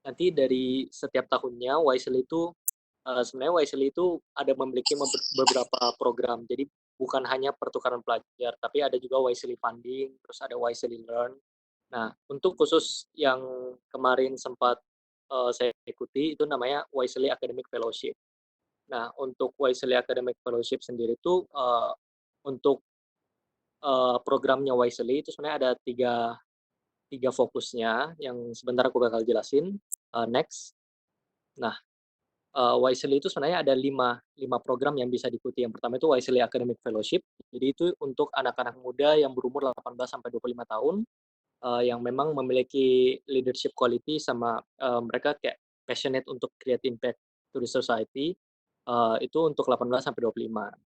nanti dari setiap tahunnya Wisely itu sebenarnya Wisely itu ada memiliki beberapa program. Jadi bukan hanya pertukaran pelajar, tapi ada juga Wisely Funding, terus ada Wisely Learn. Nah, untuk khusus yang kemarin sempat saya ikuti itu namanya Wisely Academic Fellowship. Nah, untuk Wisely Academic Fellowship sendiri itu untuk programnya Wisely itu sebenarnya ada tiga fokusnya yang sebentar aku bakal jelasin. Next. Nah, Wisely itu sebenarnya ada lima program yang bisa diikuti. Yang pertama itu Wisely Academic Fellowship. Jadi itu untuk anak-anak muda yang berumur 18 sampai 25 tahun yang memang memiliki leadership quality sama mereka kayak passionate untuk create impact to the society. Itu untuk 18 sampai 25.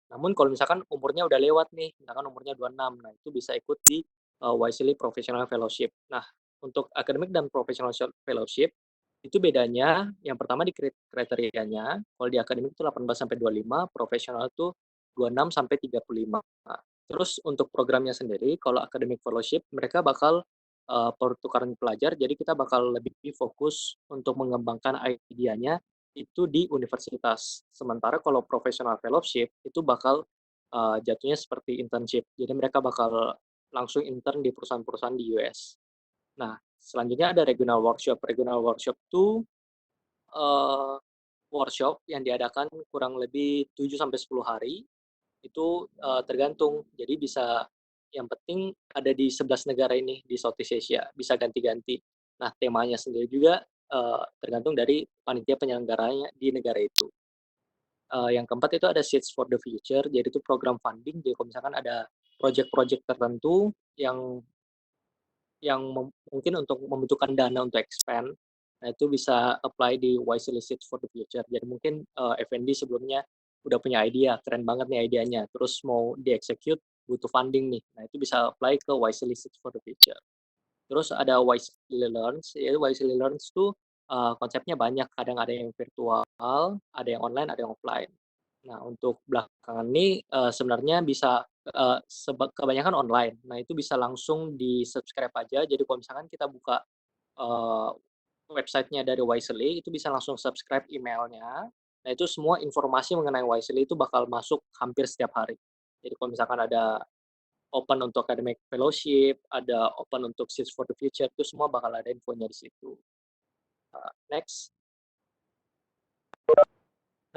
Namun kalau misalkan umurnya udah lewat nih, misalkan umurnya 26, nah itu bisa ikut di Wisely Professional Fellowship. Nah, untuk academic dan professional fellowship itu bedanya yang pertama di kriterianya, kalau di akademik itu 18 sampai 25, profesional itu 26 sampai 35. Nah, terus untuk programnya sendiri, kalau academic fellowship mereka bakal pertukaran pelajar, jadi kita bakal lebih fokus untuk mengembangkan idenya itu di universitas. Sementara kalau professional fellowship itu bakal jatuhnya seperti internship. Jadi mereka bakal langsung intern di perusahaan-perusahaan di US. Nah, selanjutnya ada regional workshop. Regional workshop itu uh, workshop yang diadakan kurang lebih 7 sampai 10 hari. Itu tergantung. Jadi bisa yang penting ada di 11 negara ini di Southeast Asia, bisa ganti-ganti. Nah, temanya sendiri juga tergantung dari panitia penyelenggaranya di negara itu. Yang keempat itu ada Seeds for the Future, jadi itu program funding. Jadi kalau misalkan ada project-project tertentu yang mungkin untuk membutuhkan dana untuk expand, nah itu bisa apply di Wisely Seeds for the Future. Jadi mungkin Effendi sebelumnya udah punya idea, keren banget nih idenya, terus mau di-execute butuh funding nih, nah itu bisa apply ke Wisely Seeds for the Future. Terus ada Wisely Learns, ya Wisely Learns itu konsepnya banyak, kadang ada yang virtual, ada yang online, ada yang offline. Nah, untuk belakangan ini sebenarnya bisa kebanyakan online. Nah, itu bisa langsung di-subscribe aja. Jadi kalau misalkan kita buka eee, website-nya dari Wisely, itu bisa langsung subscribe emailnya. Nah, itu semua informasi mengenai Wisely itu bakal masuk hampir setiap hari. Jadi kalau misalkan ada open untuk academic fellowship, ada open untuk Seeds for the Future, itu semua bakal ada infonya di situ. Next.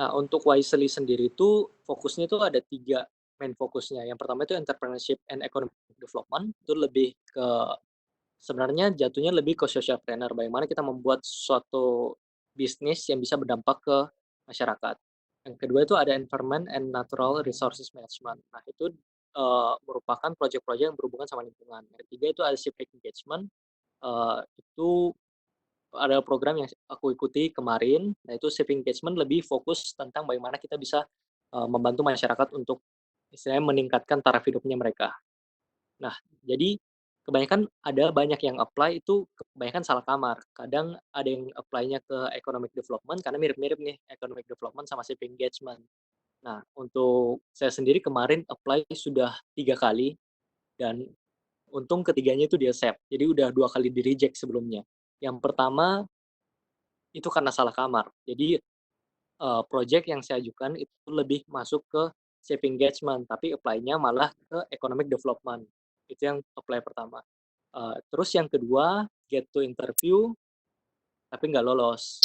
Nah, untuk Wisely sendiri itu fokusnya itu ada 3 main fokusnya. Yang pertama itu entrepreneurship and economic development, itu lebih ke sebenarnya jatuhnya lebih ke socialpreneur, bagaimana kita membuat suatu bisnis yang bisa berdampak ke masyarakat. Yang kedua itu ada environment and natural resources management. Nah, itu merupakan proyek-proyek yang berhubungan sama lingkungan. Yang ketiga itu ada civic engagement, itu ada program yang aku ikuti kemarin, nah itu civic engagement lebih fokus tentang bagaimana kita bisa membantu masyarakat untuk istilahnya meningkatkan taraf hidupnya mereka. Nah, jadi kebanyakan ada banyak yang apply itu kebanyakan salah kamar. Kadang ada yang apply-nya ke economic development karena mirip-mirip nih economic development sama civic engagement. Nah, untuk saya sendiri kemarin apply sudah 3 kali dan untung ketiganya itu di-accept. Jadi udah 2 kali di-reject sebelumnya. Yang pertama itu karena salah kamar. Jadi project yang saya ajukan itu lebih masuk ke civic engagement, tapi apply-nya malah ke economic development. Itu yang apply pertama. Terus yang kedua, get to interview, tapi nggak lolos.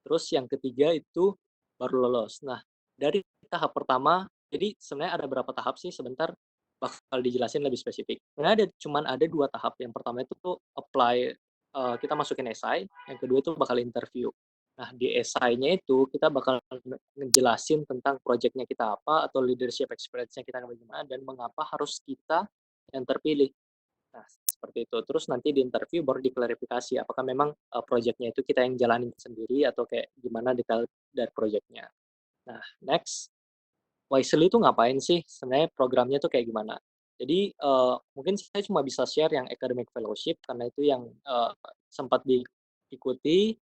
Terus yang ketiga itu baru lolos. Nah, dari tahap pertama, jadi sebenarnya ada berapa tahap sih? Sebentar bakal dijelasin lebih spesifik. Sebenarnya cuman ada 2 tahap. Yang pertama itu tuh apply, kita masukin esai, yang kedua itu bakal interview. Nah, di esainya itu kita bakal ngejelasin tentang project-nya kita apa, atau leadership experience-nya kita bagaimana, dan mengapa harus kita yang terpilih. Nah, seperti itu. Terus nanti di interview baru diklarifikasi apakah memang project-nya itu kita yang jalanin sendiri atau kayak gimana detail dari project-nya. Nah, next, Wisely itu ngapain sih? Sebenarnya programnya itu kayak gimana? Jadi mungkin saya cuma bisa share yang academic fellowship karena itu yang sempat diikuti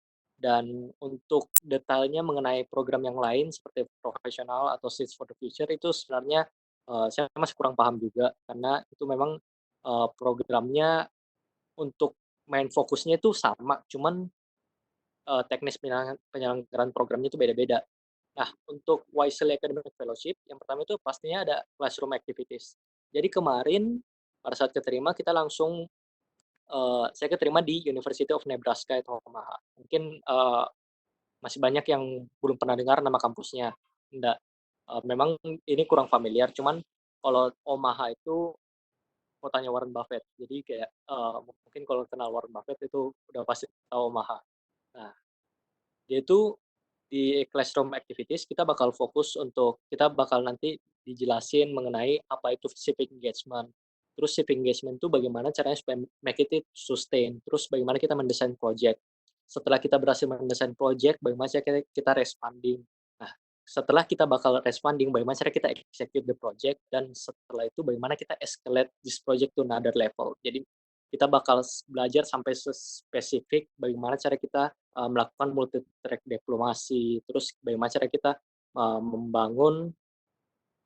Dan untuk detailnya mengenai program yang lain seperti profesional atau Seeds for the Future itu sebenarnya saya masih kurang paham juga karena itu memang programnya untuk main fokusnya itu sama, cuman teknis penyelenggaraan programnya itu beda-beda. Nah, untuk Wisely Academic Fellowship, yang pertama itu pastinya ada classroom activities. Jadi kemarin pada saat keterima kita langsung saya keterima di University of Nebraska itu Omaha. Mungkin masih banyak yang belum pernah dengar nama kampusnya. Enggak, memang ini kurang familiar. Cuman kalau Omaha itu kotanya Warren Buffett. Jadi kayak mungkin kalau kenal Warren Buffett itu udah pasti tahu Omaha. Nah, dia itu di classroom activities kita bakal fokus untuk kita bakal nanti dijelasin mengenai apa itu civic engagement. Terus civic engagement itu bagaimana caranya supaya make it sustain. Terus bagaimana kita mendesain project. Setelah kita berhasil mendesain project, bagaimana cara kita raise funding. Nah, setelah kita bakal raise funding, bagaimana cara kita execute the project, dan setelah itu bagaimana kita escalate this project to another level. Jadi kita bakal belajar sampai spesifik bagaimana cara kita melakukan multi track diplomasi, terus bagaimana cara kita membangun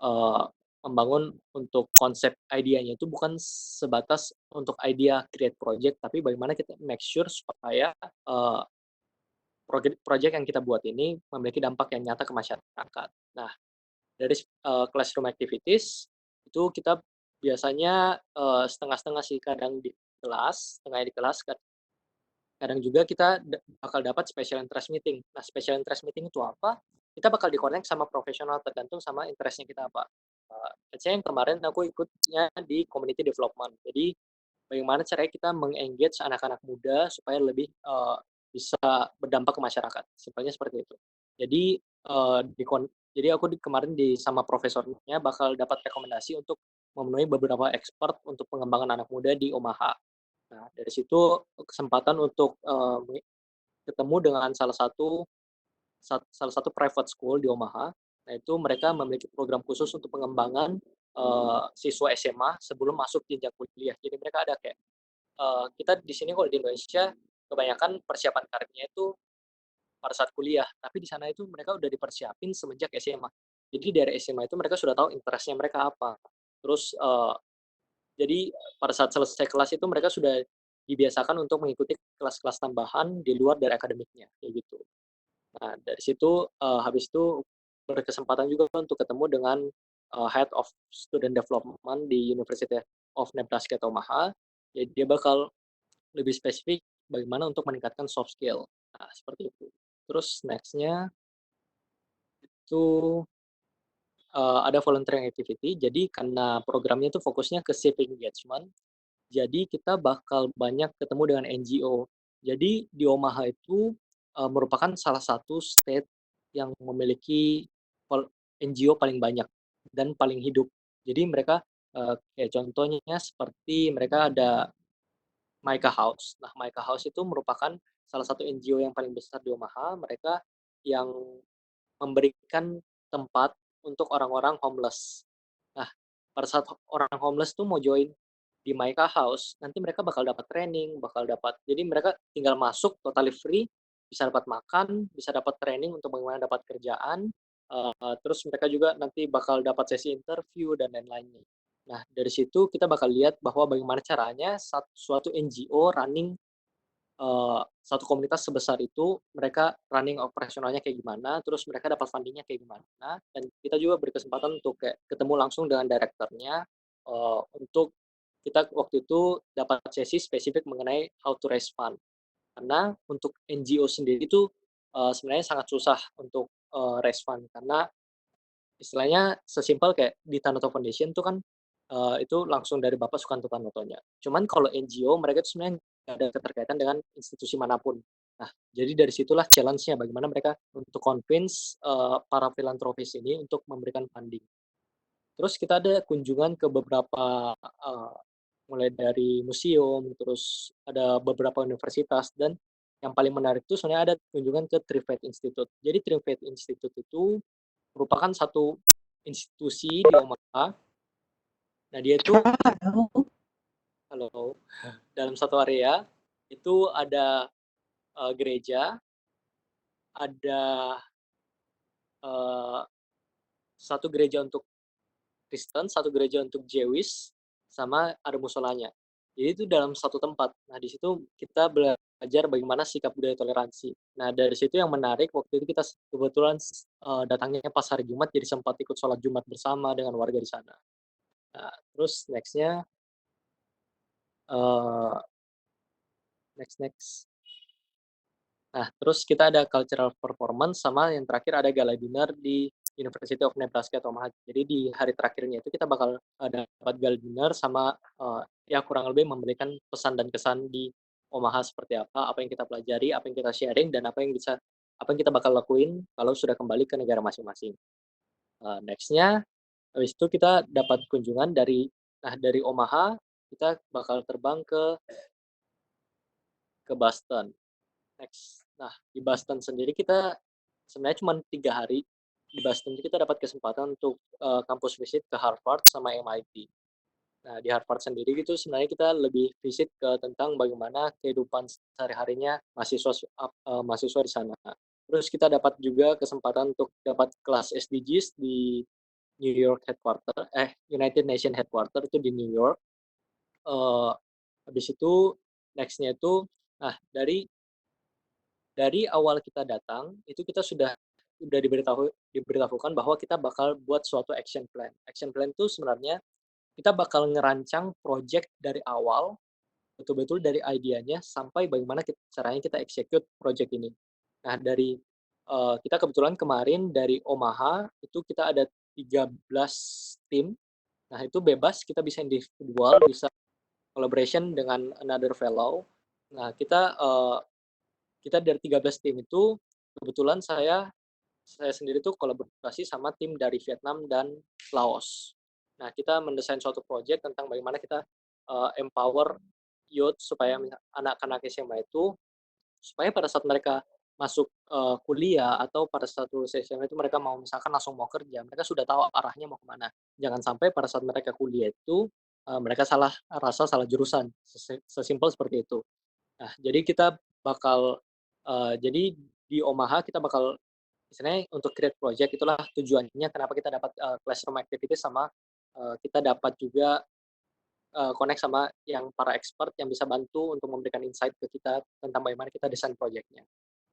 uh, membangun untuk konsep idenya itu bukan sebatas untuk idea create project, tapi bagaimana kita make sure supaya uh, project yang kita buat ini memiliki dampak yang nyata ke masyarakat. Nah, dari classroom activities itu kita biasanya setengah-setengah sih, kadang di kelas, setengah di kelas, kadang juga kita bakal dapat special interest meeting. Nah, special interest meeting itu apa? Kita bakal di-connect sama profesional tergantung sama interestnya kita apa. Let's say yang kemarin aku ikutnya di community development. Jadi bagaimana caranya kita meng-engage anak-anak muda supaya lebih bisa berdampak ke masyarakat. Simpelnya seperti itu. Jadi jadi aku kemarin sama profesornya bakal dapat rekomendasi untuk memenuhi beberapa expert untuk pengembangan anak muda di Omaha. Nah, dari situ kesempatan untuk ketemu dengan salah satu private school di Omaha. Nah, itu mereka memiliki program khusus untuk pengembangan siswa SMA sebelum masuk jenjang kuliah. Jadi mereka ada kayak kita di sini kalau di Indonesia kebanyakan persiapan karirnya itu pada saat kuliah, tapi di sana itu mereka udah dipersiapin semenjak SMA. Jadi dari SMA itu mereka sudah tahu interestnya mereka apa. Terus jadi pada saat selesai kelas itu mereka sudah dibiasakan untuk mengikuti kelas-kelas tambahan di luar dari akademiknya, kayak gitu. Nah, dari situ habis itu berkesempatan juga untuk ketemu dengan Head of Student Development di University of Nebraska Omaha. Jadi dia bakal lebih spesifik bagaimana untuk meningkatkan soft skill. Nah, seperti itu. Terus next-nya itu ada volunteering activity. Jadi karena programnya itu fokusnya ke civic engagement, jadi kita bakal banyak ketemu dengan NGO. Jadi di Omaha itu merupakan salah satu state yang memiliki NGO paling banyak dan paling hidup. Jadi mereka kayak contohnya seperti mereka ada Micah House. Nah, Micah House itu merupakan salah satu NGO yang paling besar di Omaha. Mereka yang memberikan tempat untuk orang-orang homeless. Nah, pada saat orang homeless tuh mau join di Micah House, nanti mereka bakal dapat training, jadi mereka tinggal masuk totally free, bisa dapat makan, bisa dapat training untuk bagaimana dapat kerjaan, terus mereka juga nanti bakal dapat sesi interview dan lain-lainnya. Nah, dari situ kita bakal lihat bahwa bagaimana caranya suatu NGO running satu komunitas sebesar itu, mereka running operasionalnya kayak gimana, terus mereka dapat fundingnya kayak gimana, dan kita juga berkesempatan untuk kayak ketemu langsung dengan direkturnya untuk kita waktu itu dapat sesi spesifik mengenai how to raise fund. Karena untuk NGO sendiri itu sebenarnya sangat susah untuk raise fund karena istilahnya sesimpel kayak di Tanoto Foundation tuh kan itu langsung dari Bapak Sukanto Tanotonya. Cuman kalau NGO mereka itu sebenarnya nggak ada keterkaitan dengan institusi manapun. Nah, jadi dari situlah challenge-nya bagaimana mereka untuk convince para filantropis ini untuk memberikan funding. Terus kita ada kunjungan ke beberapa mulai dari museum, terus ada beberapa universitas, dan yang paling menarik itu sebenarnya ada kunjungan ke Trivet Institute. Jadi Trivet Institute itu merupakan satu institusi di Omaha. Nah, dia itu halo, dalam satu area itu ada gereja, ada uh, satu gereja untuk Kristen, satu gereja untuk Jewish, sama ada musolanya. Jadi itu dalam satu tempat. Nah, di situ kita belajar bagaimana sikap budaya toleransi. Nah, dari situ yang menarik, waktu itu kita kebetulan datangnya pas hari Jumat, jadi sempat ikut sholat Jumat bersama dengan warga di sana. Nah, terus next-nya, uh, next. Nah, terus kita ada cultural performance, sama yang terakhir ada gala dinner di University of Nebraska Omaha. Jadi di hari terakhirnya itu kita bakal dapat gala dinner sama ya kurang lebih memberikan pesan dan kesan di Omaha seperti apa yang kita pelajari, apa yang kita sharing, dan apa yang kita bakal lakuin kalau sudah kembali ke negara masing-masing. Next-nya, habis itu kita dapat kunjungan dari Omaha, kita bakal terbang ke Boston. Next. Nah, di Boston sendiri kita sebenarnya cuma 3 hari. Di Boston itu kita dapat kesempatan untuk kampus visit ke Harvard sama MIT. Nah, di Harvard sendiri itu sebenarnya kita lebih visit ke tentang bagaimana kehidupan sehari-harinya mahasiswa di sana. Terus kita dapat juga kesempatan untuk dapat kelas SDGs di New York headquarter, United Nations headquarter itu di New York. Habis itu next-nya itu, nah dari awal kita datang itu kita sudah diberitahukan bahwa kita bakal buat suatu action plan. Action plan itu sebenarnya kita bakal ngerancang project dari awal, betul-betul dari idenya sampai bagaimana caranya kita execute project ini. Nah, kita kebetulan kemarin dari Omaha itu kita ada 13 tim. Nah, itu bebas, kita bisa individual, bisa collaboration dengan another fellow. Nah, kita dari 13 tim itu kebetulan saya sendiri tuh kolaborasi sama tim dari Vietnam dan Laos. Nah, kita mendesain suatu project tentang bagaimana kita empower youth supaya anak-anak SMA itu supaya pada saat mereka masuk kuliah atau pada saat lulus SMA itu mereka mau misalkan langsung mau kerja, mereka sudah tahu arahnya mau kemana. Jangan sampai pada saat mereka kuliah itu mereka salah jurusan, sesimpel seperti itu. Nah, jadi kita bakal jadi di Omaha kita bakal istilahnya untuk create project itulah tujuannya kenapa kita dapat classroom activity sama kita dapat juga connect sama yang para expert yang bisa bantu untuk memberikan insight ke kita tentang bagaimana kita desain projectnya.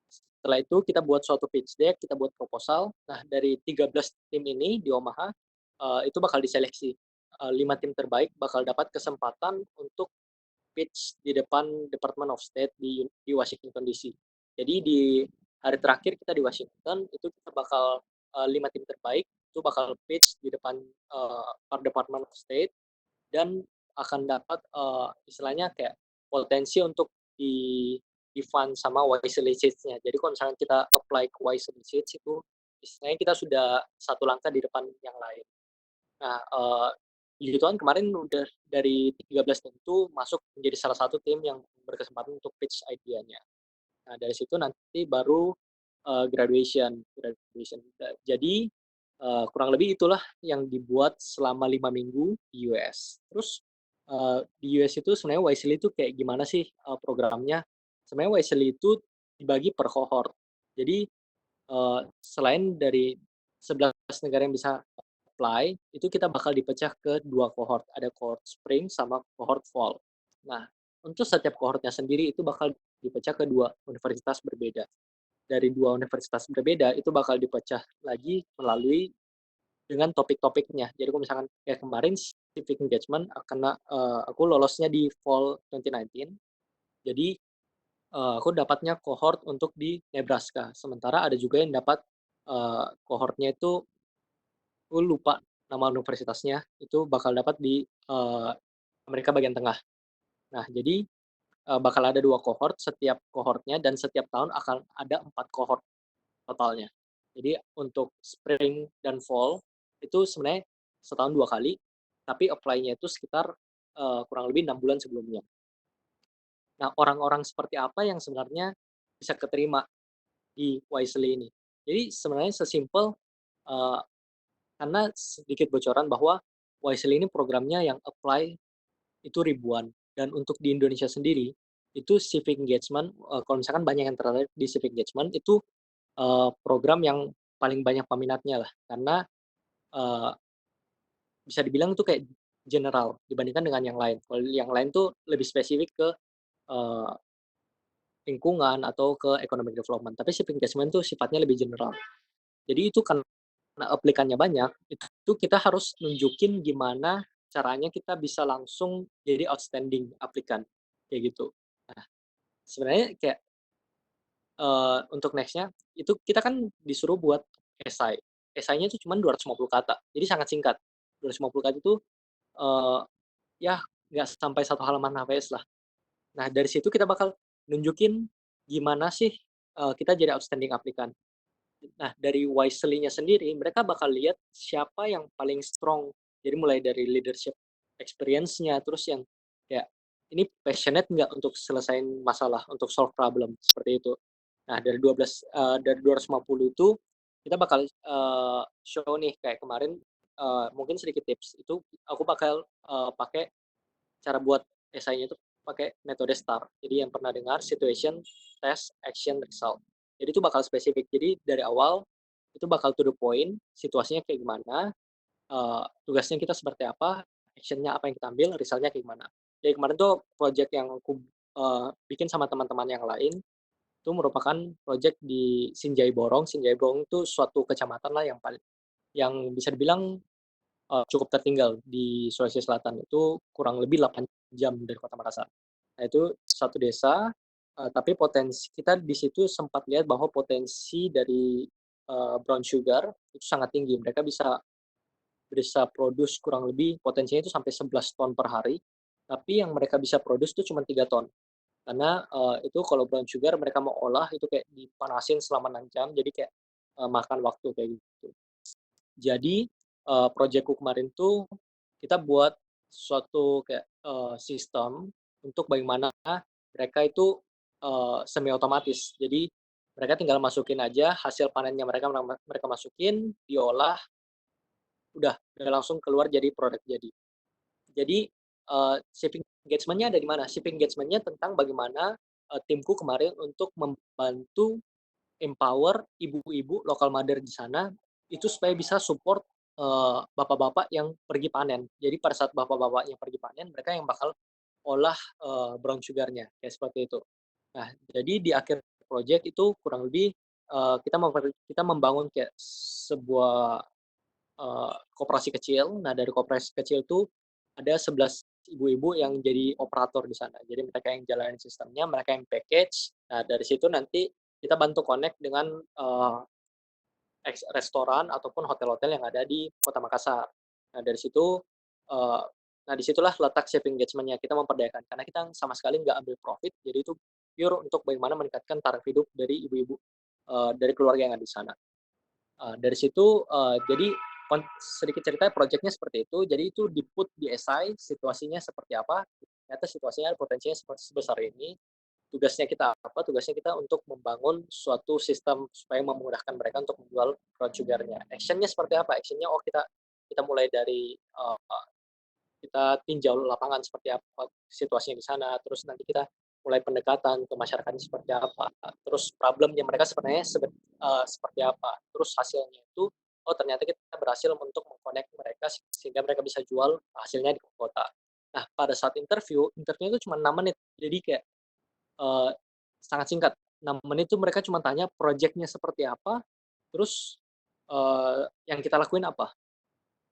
Setelah itu kita buat suatu pitch deck, kita buat proposal. Nah, dari 13 tim ini di Omaha itu bakal diseleksi. 5 tim terbaik bakal dapat kesempatan untuk pitch di depan Department of State di Washington DC. Jadi di hari terakhir kita di Washington itu kita bakal 5 tim terbaik itu bakal pitch di depan Department of State dan akan dapat istilahnya kayak potensi untuk di fund sama Wisely Seeds-nya. Jadi kalau misalnya kita apply ke Wisely Seeds itu istilahnya kita sudah satu langkah di depan yang lain. Nah, puji Tuhan kemarin udah dari 13 tim itu masuk menjadi salah satu tim yang berkesempatan untuk pitch idenya. Nah, dari situ nanti baru graduation. Jadi kurang lebih itulah yang dibuat selama 5 minggu di US. Terus di US itu sebenarnya Wisely itu kayak gimana sih programnya? Sebenarnya Wisely itu dibagi per cohort. Jadi selain dari 11 negara yang bisa apply, itu kita bakal dipecah ke 2 cohort. Ada cohort spring sama cohort fall. Nah, untuk setiap cohortnya sendiri itu bakal dipecah ke 2 universitas berbeda. Dari 2 universitas berbeda itu bakal dipecah lagi melalui dengan topik-topiknya. Jadi kalau misalkan kayak kemarin civic engagement karena aku lolosnya di fall 2019. Jadi aku dapatnya cohort untuk di Nebraska. Sementara ada juga yang dapat cohortnya itu aku lupa nama universitasnya, itu bakal dapat di Amerika bagian tengah. Nah, jadi bakal ada 2 cohort, setiap cohortnya dan setiap tahun akan ada 4 cohort totalnya. Jadi untuk spring dan fall itu sebenarnya setahun 2 kali, tapi apply-nya itu sekitar kurang lebih 6 bulan sebelumnya. Nah, orang-orang seperti apa yang sebenarnya bisa keterima di Wisely ini? Jadi sebenarnya sesimpel karena sedikit bocoran bahwa Wisely ini programnya yang apply itu ribuan dan untuk di Indonesia sendiri itu civic engagement kalau misalkan banyak yang tertarik di civic engagement itu program yang paling banyak peminatnya lah, karena, eee, bisa dibilang itu kayak general dibandingkan dengan yang lain. Kalau yang lain tuh lebih spesifik ke, eee, lingkungan atau ke economic development, tapi shift engagement tuh sifatnya lebih general. Jadi itu karena aplikannya banyak, itu kita harus nunjukin gimana caranya kita bisa langsung jadi outstanding aplikan, kayak gitu. Nah, sebenarnya kayak, untuk next-nya, itu kita kan disuruh buat esai. Esainya itu cuman 250 kata, jadi sangat singkat. 250 kata itu, eee, ya nggak sampai satu halaman HVS lah. Nah, dari situ kita bakal nunjukin gimana sih, kita jadi outstanding applicant. Nah, dari Wisely-nya sendiri, mereka bakal lihat siapa yang paling strong. Jadi mulai dari leadership experience-nya, terus yang kayak, ini passionate nggak untuk selesaiin masalah, untuk solve problem, seperti itu. Nah, dari 250 itu, kita bakal, show nih, kayak kemarin, mungkin sedikit tips, itu aku bakal, pakai cara buat esainya itu pakai metode STAR. Jadi yang pernah dengar situation, test, action, result. Jadi itu bakal spesifik. Jadi dari awal itu bakal to the point, situasinya kayak gimana, tugasnya kita seperti apa, action-nya apa yang kita ambil, result-nya kayak gimana. Jadi kemarin tuh project yang aku, bikin sama teman-teman yang lain, itu merupakan project di Sinjai Borong. Sinjai Borong itu suatu kecamatan lah yang bisa dibilang cukup tertinggal di Sulawesi Selatan, itu kurang lebih 8 jam dari Kota Makassar. Nah, itu satu desa, tapi potensi kita di situ sempat lihat bahwa potensi dari, brown sugar itu sangat tinggi. Mereka bisa bisa produce kurang lebih potensinya itu sampai 11 ton per hari, tapi yang mereka bisa produce itu cuma 3 ton. Karena, itu kalau brown sugar mereka mau olah itu kayak dipanasin selama 6 jam, jadi kayak, makan waktu kayak gitu. Jadi, projekku kemarin tuh kita buat suatu kayak, sistem untuk bagaimana mereka itu, semi otomatis. Jadi mereka tinggal masukin aja hasil panennya mereka mereka masukin, diolah, udah langsung keluar jadi produk jadi. Jadi, shipping engagement-nya ada di mana? Shipping engagement-nya tentang bagaimana, timku kemarin untuk membantu empower ibu-ibu lokal mother di sana, itu supaya bisa support, bapak-bapak yang pergi panen. Jadi pada saat bapak-bapaknya pergi panen, mereka yang bakal olah, brown sugar-nya, kayak seperti itu. Nah, jadi di akhir project itu kurang lebih, kita membangun kayak sebuah, koperasi kecil. Nah, dari koperasi kecil itu ada 11 ibu-ibu yang jadi operator di sana. Jadi mereka yang jalanin sistemnya, mereka yang package. Nah, dari situ nanti kita bantu connect dengan, restoran ataupun hotel-hotel yang ada di Kota Makassar. Nah, dari situ, eee, nah disitulah letak shipping engagement-nya, kita memperdayakan. Karena kita sama sekali nggak ambil profit, jadi itu pure untuk bagaimana meningkatkan taraf hidup dari ibu-ibu, dari keluarga yang ada di sana. Dari situ, jadi sedikit cerita projeknya seperti itu, jadi itu di-put di SI, situasinya seperti apa, ternyata situasinya potensinya sebesar ini, tugasnya kita apa, tugasnya kita untuk membangun suatu sistem supaya memudahkan mereka untuk menjual brown sugar-nya. Action-nya seperti apa? Action-nya, oh kita kita mulai dari, kita tinjau lapangan seperti apa situasinya di sana, terus nanti kita mulai pendekatan ke masyarakatnya seperti apa, terus problemnya mereka sebenarnya seperti apa, terus hasilnya itu, oh ternyata kita berhasil untuk meng-connect mereka sehingga mereka bisa jual hasilnya di kota. Nah, pada saat interview itu cuma 6 menit, jadi kayak, eee, sangat singkat, 6 menit itu mereka cuma tanya projeknya seperti apa, terus, yang kita lakuin apa,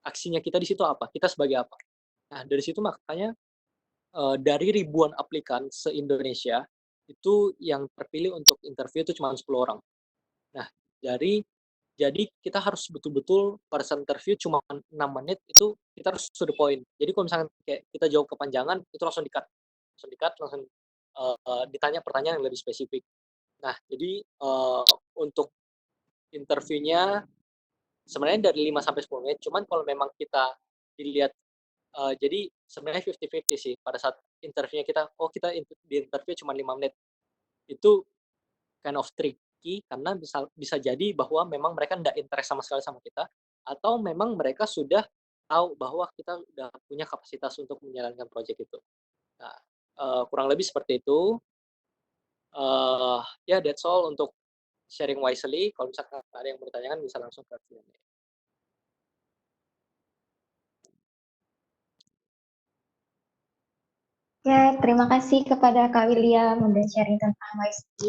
aksinya kita di situ apa, kita sebagai apa. Nah, dari situ makanya, dari ribuan aplikan se-Indonesia, itu yang terpilih untuk interview itu cuma 10 orang. Nah, dari jadi kita harus betul-betul pada saat interview cuma 6 menit itu kita harus to the point. Jadi kalau misalkan kayak kita jawab kepanjangan, itu langsung di-cut, langsung, ditanya pertanyaan yang lebih spesifik. Nah, jadi, untuk interviewnya sebenarnya dari 5 sampai 10 menit, cuman kalau memang kita dilihat, jadi sebenarnya 50-50 sih pada saat interviewnya kita, oh kita di interview cuma 5 menit, itu kind of tricky karena bisa bisa jadi bahwa memang mereka nggak interest sama sekali sama kita, atau memang mereka sudah tahu bahwa kita udah punya kapasitas untuk menjalankan project itu. Nah, kurang lebih seperti itu, ya that's all untuk sharing wisely. Kalau misalkan ada yang bertanya bisa langsung ke Q&A. Ya, terima kasih kepada Kak William udah sharing tentang YSP.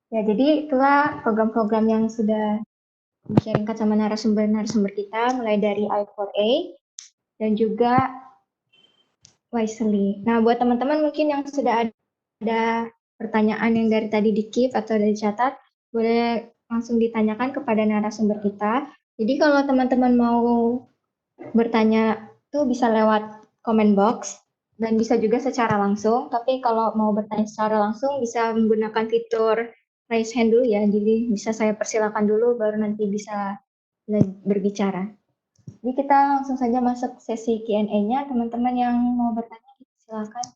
Ya, jadi itulah program-program yang sudah di-sharingkan sama narasumber-narasumber kita, mulai dari I4A dan juga Wisely. Nah, buat teman-teman mungkin yang sudah ada pertanyaan yang dari tadi di keep atau dari catat, boleh langsung ditanyakan kepada narasumber kita. Jadi kalau teman-teman mau bertanya tuh bisa lewat comment box dan bisa juga secara langsung. Tapi kalau mau bertanya secara langsung bisa menggunakan fitur raise hand dulu ya. Jadi bisa saya persilakan dulu baru nanti bisa berbicara. Jadi kita langsung saja masuk sesi Q&A-nya. Teman-teman yang mau bertanya silakan.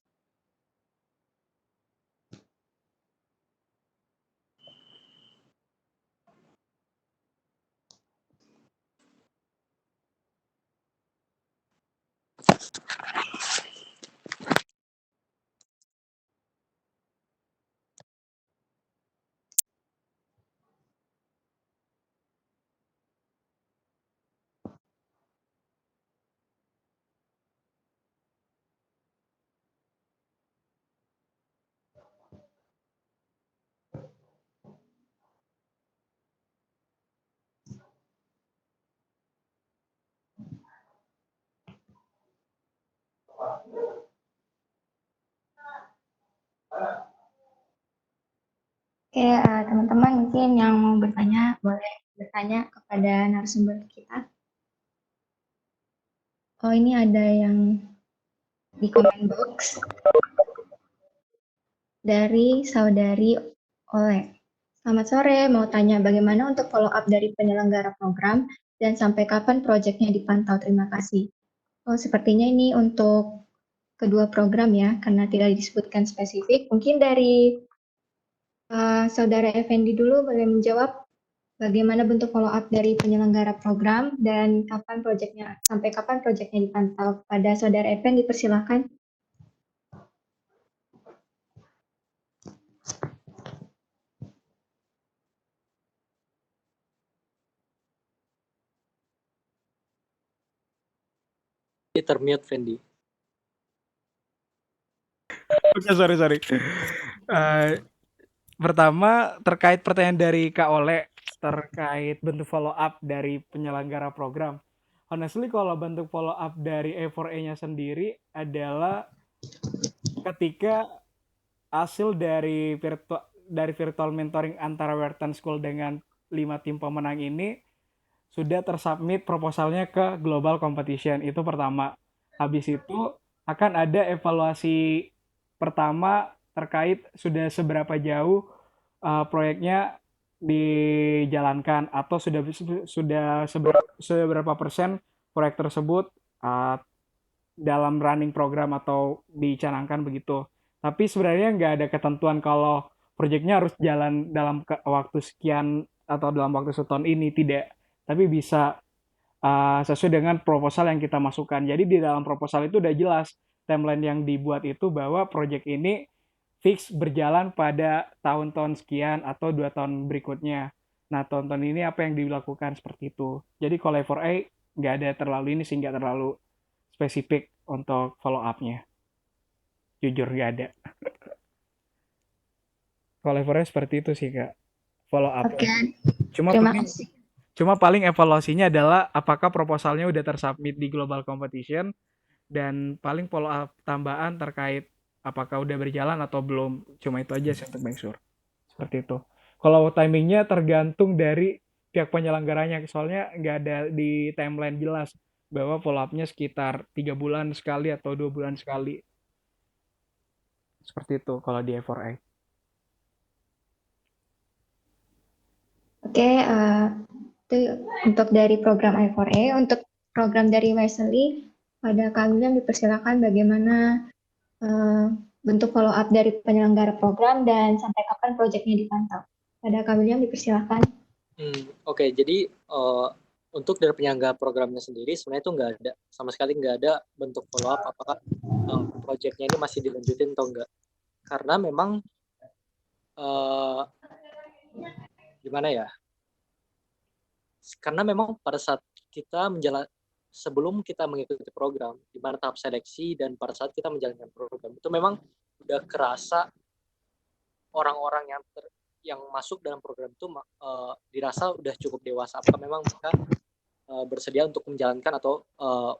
Oke, teman-teman mungkin yang mau bertanya boleh bertanya kepada narasumber kita. Oh, ini ada yang di comment box dari saudari Oleh. Selamat sore, mau tanya bagaimana untuk follow up dari penyelenggara program dan sampai kapan proyeknya dipantau? Terima kasih. Oh, sepertinya ini untuk kedua program ya, karena tidak disebutkan spesifik. Mungkin dari Saudara Effendi dulu boleh menjawab bagaimana bentuk follow up dari penyelenggara program dan kapan proyeknya sampai kapan proyeknya dipantau. Pada Saudara Effendi dipersilakan. Termute Fendi. Oke, sorry. Pertama, terkait pertanyaan dari Kak Ole terkait bentuk follow up dari penyelenggara program. Honestly, kalau bentuk follow up dari A4A-nya sendiri adalah ketika hasil dari virtual mentoring antara Wertan School dengan 5 tim pemenang ini sudah tersubmit proposalnya ke global competition. Itu pertama. Habis itu akan ada evaluasi pertama terkait sudah seberapa jauh proyeknya dijalankan atau sudah seberapa persen proyek tersebut uh, dalam running program atau dicanangkan begitu. Tapi sebenarnya nggak ada ketentuan kalau proyeknya harus jalan dalam waktu sekian atau dalam waktu setahun ini, tidak. Tapi bisa sesuai dengan proposal yang kita masukkan. Jadi di dalam proposal itu udah jelas timeline yang dibuat itu bahwa proyek ini fix berjalan pada tahun-tahun sekian atau 2 tahun berikutnya. Nah, tahun-tahun ini apa yang dilakukan seperti itu. Jadi kalau A4A nggak ada terlalu ini sih, nggak terlalu spesifik untuk follow up-nya. Jujur nggak ada. Kalau A4A seperti itu sih, Kak. Follow up. Oke, Cuma terima paling kasih. Cuma paling evaluasinya adalah apakah proposalnya udah tersubmit di global competition dan paling follow up tambahan terkait apakah udah berjalan atau belum. Cuma itu aja sih untuk make sure. Seperti itu. Kalau timingnya tergantung dari pihak penyelenggaranya. Soalnya nggak ada di timeline jelas bahwa follow up-nya sekitar 3 bulan sekali atau 2 bulan sekali. Seperti itu kalau di A4A. Oke, itu untuk dari program I4A. Untuk program dari Wisely, pada Kak William dipersilakan bagaimana bentuk follow up dari penyelenggara program dan sampai kapan proyeknya dipantau. Pada Kak William dipersilakan. Oke, jadi untuk dari penyelenggara programnya sendiri sebenarnya itu nggak ada sama sekali nggak ada bentuk follow up apakah proyeknya ini masih dilanjutin atau enggak. Karena memang gimana ya? Karena memang pada saat kita sebelum kita mengikuti program, di mana tahap seleksi dan pada saat kita menjalankan program itu memang udah kerasa orang-orang yang masuk dalam program itu dirasa udah cukup dewasa. Apakah memang mereka bersedia untuk menjalankan atau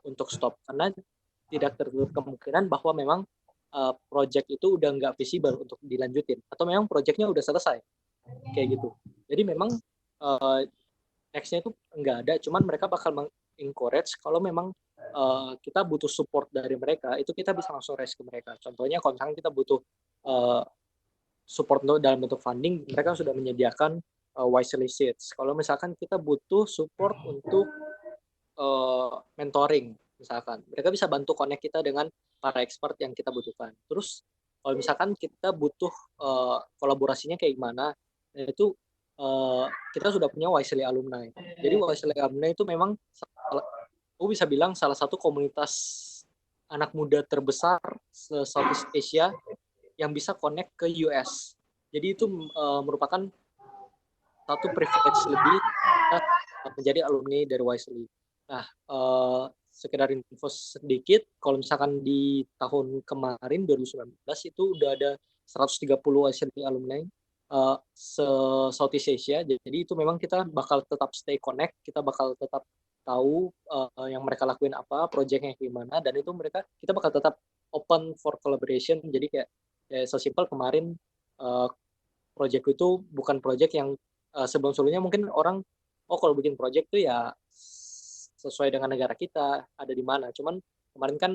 untuk stop? Karena tidak tertutup kemungkinan bahwa memang project itu udah nggak visible untuk dilanjutin, atau memang projectnya udah selesai kayak gitu. Jadi memang next-nya itu nggak ada, cuman mereka bakal encourage kalau memang kita butuh support dari mereka, itu kita bisa langsung raise ke mereka. Contohnya kalau misalkan kita butuh support dalam bentuk funding, mereka sudah menyediakan Wisely Seeds. Kalau misalkan kita butuh support untuk mentoring, misalkan, mereka bisa bantu connect kita dengan para expert yang kita butuhkan. Terus kalau misalkan kita butuh kolaborasinya kayak gimana, itu kita sudah punya Wisely Alumni. Jadi Wisely Alumni itu memang aku bisa bilang salah satu komunitas anak muda terbesar Southeast Asia yang bisa connect ke US. Jadi itu merupakan satu privilege lebih menjadi alumni dari Wisely. Nah, sekedar info sedikit, kalau misalkan di tahun kemarin 2019 itu udah ada 130 Wisely alumni se-Southeast Asia. Jadi itu memang kita bakal tetap stay connect, kita bakal tetap tahu yang mereka lakuin apa, projectnya gimana, dan itu kita bakal tetap open for collaboration. Jadi kayak sesimpel kemarin project itu bukan project yang sebelum-sebelumnya mungkin orang kalau bikin project tuh ya sesuai dengan negara kita ada di mana. Cuman kemarin kan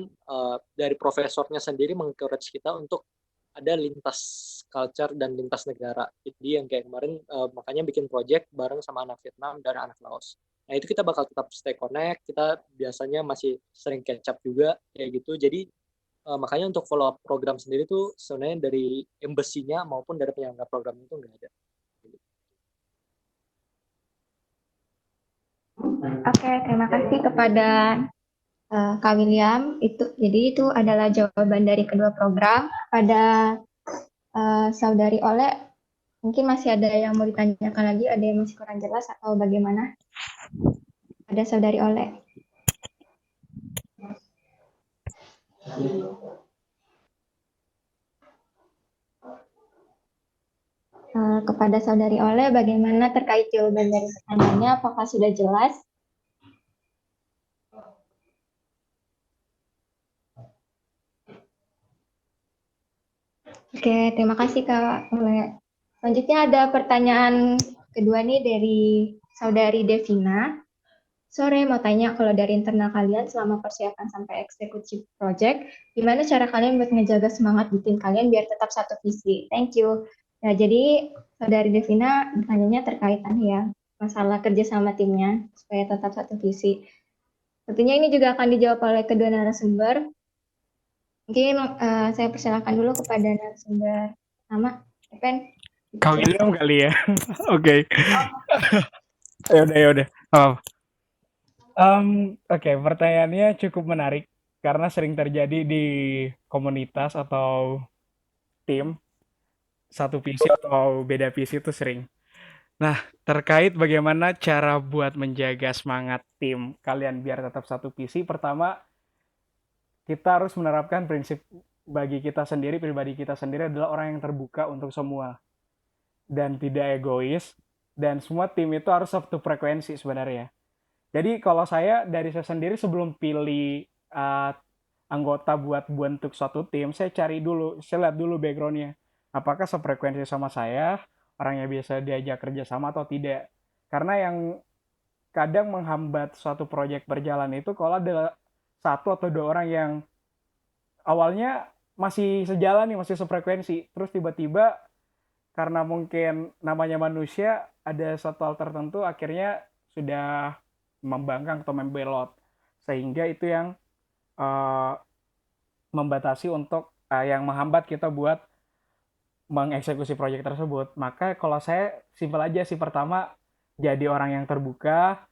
dari profesornya sendiri mengencourage kita untuk ada lintas culture dan lintas negara. Jadi yang kayak kemarin makanya bikin project bareng sama anak Vietnam dan anak Laos. Nah itu kita bakal tetap stay connect, kita biasanya masih sering catch up juga kayak gitu. Jadi makanya untuk follow up program sendiri tuh sebenarnya dari embassy-nya maupun dari penyelenggara program itu nggak ada. Oke, terima kasih kepada Kak William. Jadi itu adalah jawaban dari kedua program. Pada Saudari Ole, mungkin masih ada yang mau ditanyakan lagi, ada yang masih kurang jelas atau bagaimana? Ada Saudari Ole. Kepada Saudari Ole, bagaimana terkait jawaban dari pertanyaannya? Apakah sudah jelas? Oke, terima kasih Kak Ole. Selanjutnya ada pertanyaan kedua nih dari Saudari Devina. Sore, mau tanya kalau dari internal kalian selama persiapan sampai eksekusi project, gimana cara kalian buat ngejaga semangat di tim kalian biar tetap satu visi? Thank you. Nah, jadi Saudari Devina bertanya terkait ya masalah kerja sama timnya supaya tetap satu visi. Tentunya ini juga akan dijawab oleh kedua narasumber. Mungkin saya persilakan dulu kepada narasumber pertama, Evan. Kau William kali ya. Oke. Yaudah. Oke, pertanyaannya cukup menarik karena sering terjadi di komunitas atau tim satu visi atau beda visi itu sering. Nah, terkait bagaimana cara buat menjaga semangat tim kalian biar tetap satu visi, pertama kita harus menerapkan prinsip pribadi kita sendiri adalah orang yang terbuka untuk semua dan tidak egois, dan semua tim itu harus satu frekuensi sebenarnya. Jadi kalau dari saya sendiri sebelum pilih anggota buat bentuk suatu tim, saya lihat dulu backgroundnya. Apakah sefrekuensi sama saya, orangnya bisa diajak kerja sama atau tidak. Karena yang kadang menghambat suatu proyek berjalan itu kalau ada satu atau dua orang yang awalnya masih sejalan nih, masih sefrekuensi, terus tiba-tiba karena mungkin namanya manusia ada satu hal tertentu akhirnya sudah membangkang atau membelot, sehingga itu yang membatasi untuk yang menghambat kita buat mengeksekusi proyek tersebut. Maka kalau saya simpel aja sih, pertama jadi orang yang terbuka,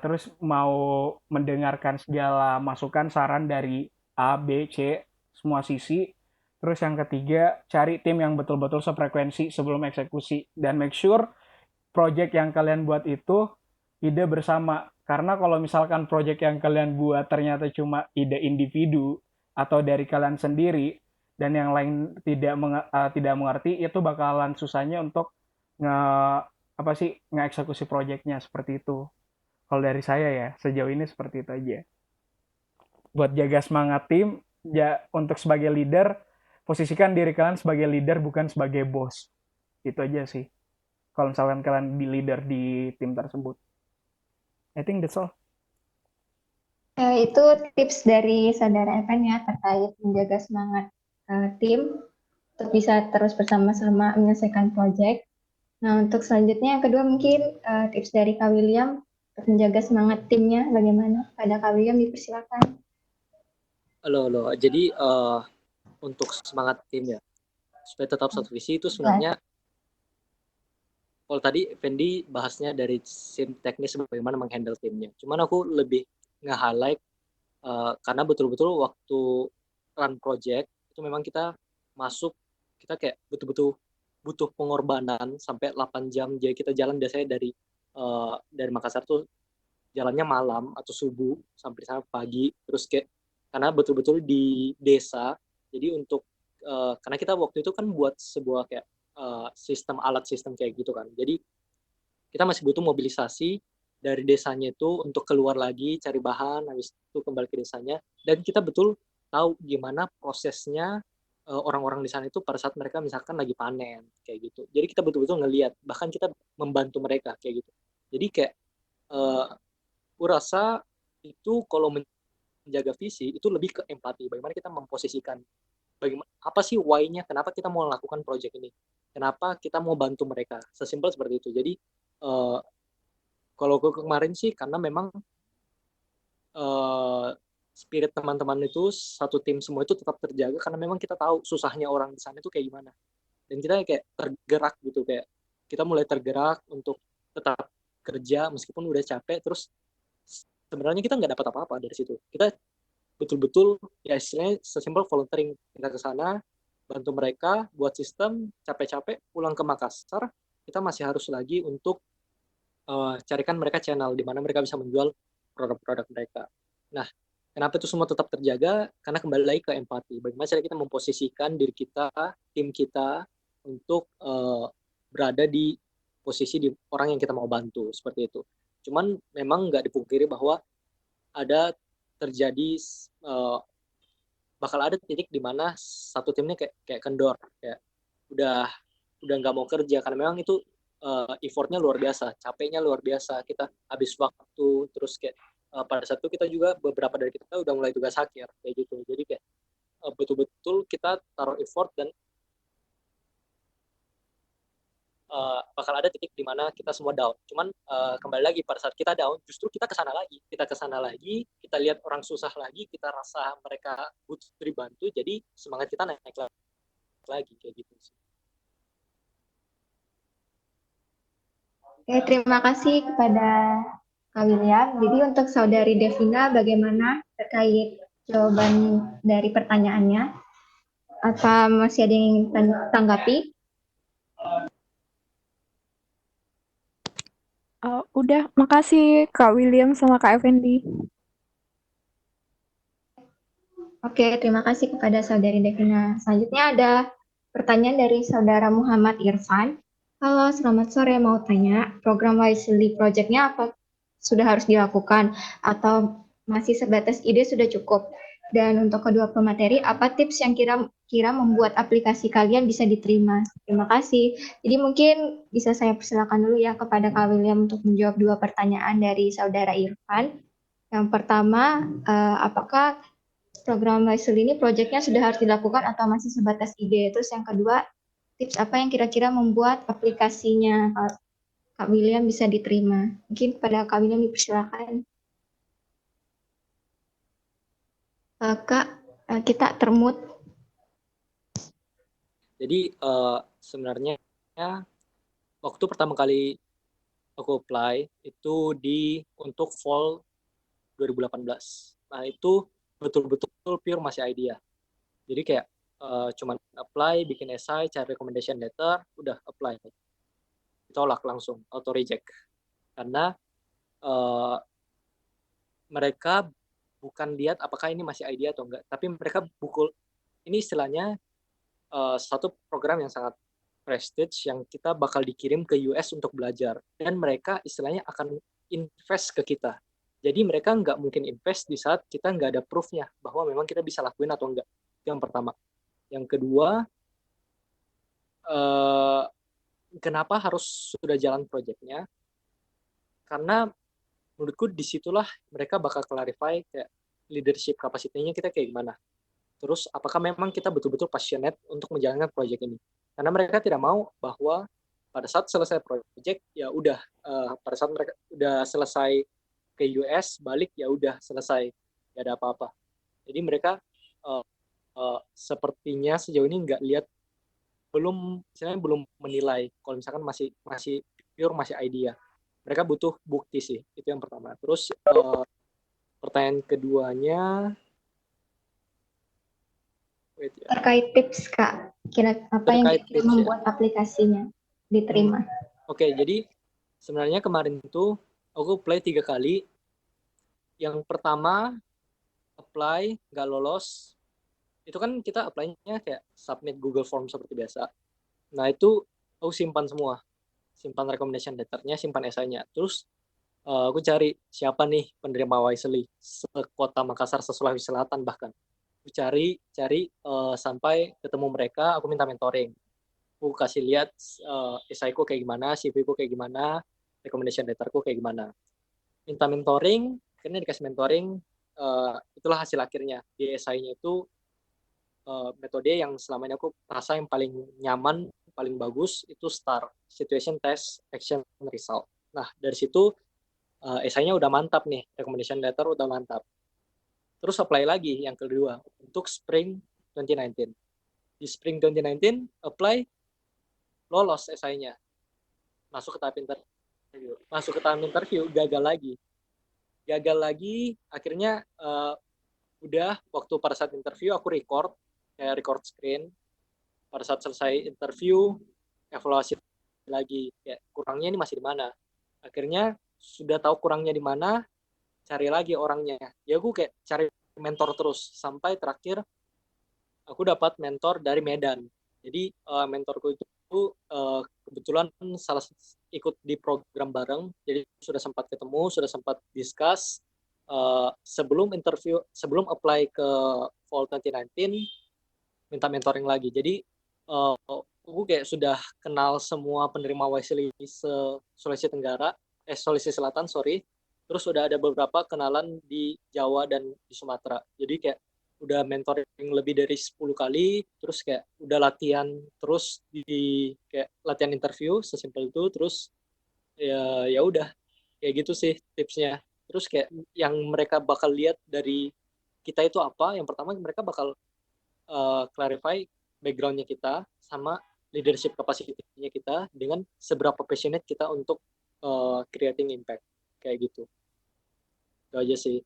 terus mau mendengarkan segala masukan saran dari A, B, C, semua sisi. Terus yang ketiga, cari tim yang betul-betul sefrekuensi sebelum eksekusi dan make sure project yang kalian buat itu ide bersama. Karena kalau misalkan project yang kalian buat ternyata cuma ide individu atau dari kalian sendiri dan yang lain tidak mengerti, itu bakalan susahnya untuk nge apa sih ngeeksekusi projectnya seperti itu. Kalau dari saya ya sejauh ini seperti itu aja. Buat jaga semangat tim, ya untuk sebagai leader, posisikan diri kalian sebagai leader bukan sebagai bos. Itu aja sih. Kalau misalkan kalian di leader di tim tersebut. I think that's all. Itu tips dari Saudara Evan ya terkait menjaga semangat tim untuk bisa terus bersama-sama menyelesaikan proyek. Nah, untuk selanjutnya yang kedua mungkin tips dari Kak William untuk menjaga semangat timnya bagaimana? Pada Kak William dipersilakan. Halo. Jadi untuk semangat tim ya, supaya tetap satu visi itu sebenarnya kalau tadi Fendi bahasnya dari sim teknis bagaimana menghandle timnya. Cuman aku lebih nge-highlight karena betul-betul waktu run project itu memang kita masuk, kita kayak betul-betul butuh pengorbanan sampai 8 jam. Jadi kita jalan biasanya dari Makassar tuh jalannya malam atau subuh sampai sana pagi, terus kayak karena betul-betul di desa. Jadi untuk karena kita waktu itu kan buat sebuah kayak alat sistem kayak gitu kan. Jadi kita masih butuh mobilisasi dari desanya itu untuk keluar lagi cari bahan, habis itu kembali ke desanya, dan kita betul tahu gimana prosesnya orang-orang di sana itu pada saat mereka misalkan lagi panen kayak gitu. Jadi kita betul-betul ngelihat, bahkan kita membantu mereka kayak gitu. Jadi kayak aku rasa itu kalau menjaga visi itu lebih ke empati, bagaimana kita memposisikan bagaimana apa sih why-nya, kenapa kita mau melakukan project ini, kenapa kita mau bantu mereka, sesimpel seperti itu. Jadi kalau kemarin sih karena memang spirit teman-teman itu satu tim semua itu tetap terjaga karena memang kita tahu susahnya orang di sana itu kayak gimana, dan kita kayak tergerak gitu, kayak kita mulai tergerak untuk tetap kerja meskipun udah capek. Terus sebenarnya kita nggak dapat apa-apa dari situ, kita betul-betul ya istilahnya sesimpel volunteering, kita ke sana bantu mereka buat sistem, capek-capek pulang ke Makassar kita masih harus lagi untuk carikan mereka channel di mana mereka bisa menjual produk-produk mereka. Nah, kenapa itu semua tetap terjaga? Karena kembali lagi ke empati. Bagaimana cara kita memposisikan diri kita, tim kita untuk berada di posisi di orang yang kita mau bantu seperti itu. Cuman memang nggak dipungkiri bahwa ada terjadi bakal ada titik di mana satu timnya kayak kendor, kayak udah nggak mau kerja karena memang itu effortnya luar biasa, capeknya luar biasa, kita habis waktu, terus kayak pada saat itu kita juga beberapa dari kita udah mulai tugas akhir kayak gitu. Jadi kayak betul-betul kita taruh effort dan bakal ada titik di mana kita semua down. Cuman kembali lagi pada saat kita down, justru kita kesana lagi, kita lihat orang susah lagi, kita rasa mereka butuh dibantu, jadi semangat kita naik lagi kayak gitu sih. Oke, terima kasih kepada Kak William. Jadi untuk Saudari Devina bagaimana terkait jawaban dari pertanyaannya? Apa masih ada yang ingin tanggapi? Udah, makasih Kak William sama Kak Effendi. Oke, terima kasih kepada Saudari Devina. Selanjutnya ada pertanyaan dari Saudara Muhammad Irfan. Halo, selamat sore. Mau tanya, program Wisely Project-nya apa sudah harus dilakukan atau masih sebatas ide sudah cukup? Dan untuk kedua pemateri, apa tips yang kira membuat aplikasi kalian bisa diterima? Terima kasih. Jadi mungkin bisa saya persilakan dulu ya kepada Kak William untuk menjawab dua pertanyaan dari Saudara Irfan. Yang pertama, apakah program Wisely ini proyeknya sudah harus dilakukan atau masih sebatas ide? Terus yang kedua, tips apa yang kira-kira membuat aplikasinya Kak William bisa diterima? Mungkin kepada Kak William dipersilakan. Kak, kita termut. Jadi sebenarnya waktu pertama kali aku apply itu untuk fall 2018. Nah itu betul-betul pure masih idea. Jadi kayak cuman apply, bikin essay, cari recommendation letter, udah apply. ditolak langsung, auto reject. Karena uh, mereka bukan lihat apakah ini masih idea atau enggak, tapi mereka ini istilahnya satu program yang sangat prestige yang kita bakal dikirim ke US untuk belajar, dan mereka istilahnya akan invest ke kita. Jadi mereka nggak mungkin invest di saat kita nggak ada proof-nya bahwa memang kita bisa lakuin atau enggak. Itu yang pertama. Yang kedua, kenapa harus sudah jalan proyeknya? Karena menurutku disitulah mereka bakal clarify kayak leadership kapasitinya kita kayak gimana. Terus apakah memang kita betul-betul passionate untuk menjalankan proyek ini? Karena mereka tidak mau bahwa pada saat selesai proyek ya udah, pada saat mereka udah selesai ke US balik ya udah selesai, nggak ada apa-apa. Jadi mereka sepertinya sejauh ini nggak lihat, belum menilai kalau misalkan masih pure, masih idea. Mereka butuh bukti sih, itu yang pertama. Terus pertanyaan keduanya, Terkait tips Kak, apa yang kira-kira membuat aplikasinya diterima? Oke, jadi sebenarnya kemarin itu aku apply 3 kali. Yang pertama apply nggak lolos, itu kan kita apply-nya kayak submit Google Form seperti biasa. Nah itu aku simpan semua, simpan recommendation letter-nya, simpan esainya. Terus aku cari siapa nih penerima Wisely sekota Makassar, se-Sulawesi Selatan bahkan. Aku cari sampai ketemu mereka, aku minta mentoring. Aku kasih lihat esaiku kayak gimana, CV-ku kayak gimana, recommendation letter-ku kayak gimana. Minta mentoring, akhirnya dikasih mentoring, itulah hasil akhirnya. Di esainya itu metode yang selama ini aku rasa yang paling nyaman, paling bagus, itu STAR, Situation, Test, Action, Result. Nah, dari situ esainya udah mantap nih, recommendation letter udah mantap. Terus apply lagi yang kedua, untuk Spring 2019. Di Spring 2019, apply, lolos esainya. Masuk ke tahap interview, gagal lagi. Akhirnya udah, waktu pada saat interview aku record screen. Pada saat selesai interview, evaluasi lagi, kayak kurangnya ini masih di mana. Akhirnya sudah tahu kurangnya di mana, cari lagi orangnya. Ya aku kayak cari mentor terus sampai terakhir aku dapat mentor dari Medan. Jadi mentorku itu kebetulan ikut di program bareng, jadi sudah sempat ketemu, sudah sempat discuss sebelum apply ke Fall 2019, minta mentoring lagi. Jadi aku kayak sudah kenal semua penerima Wisely Sulawesi Selatan, terus udah ada beberapa kenalan di Jawa dan di Sumatera. Jadi kayak udah mentoring lebih dari 10 kali, terus kayak udah latihan terus di kayak latihan interview sesimpel itu. Terus ya udah kayak gitu sih tipsnya. Terus kayak yang mereka bakal lihat dari kita itu apa, yang pertama mereka bakal clarify background-nya kita sama leadership capacity-nya kita dengan seberapa passionate kita untuk creating impact, kayak gitu. Itu aja sih.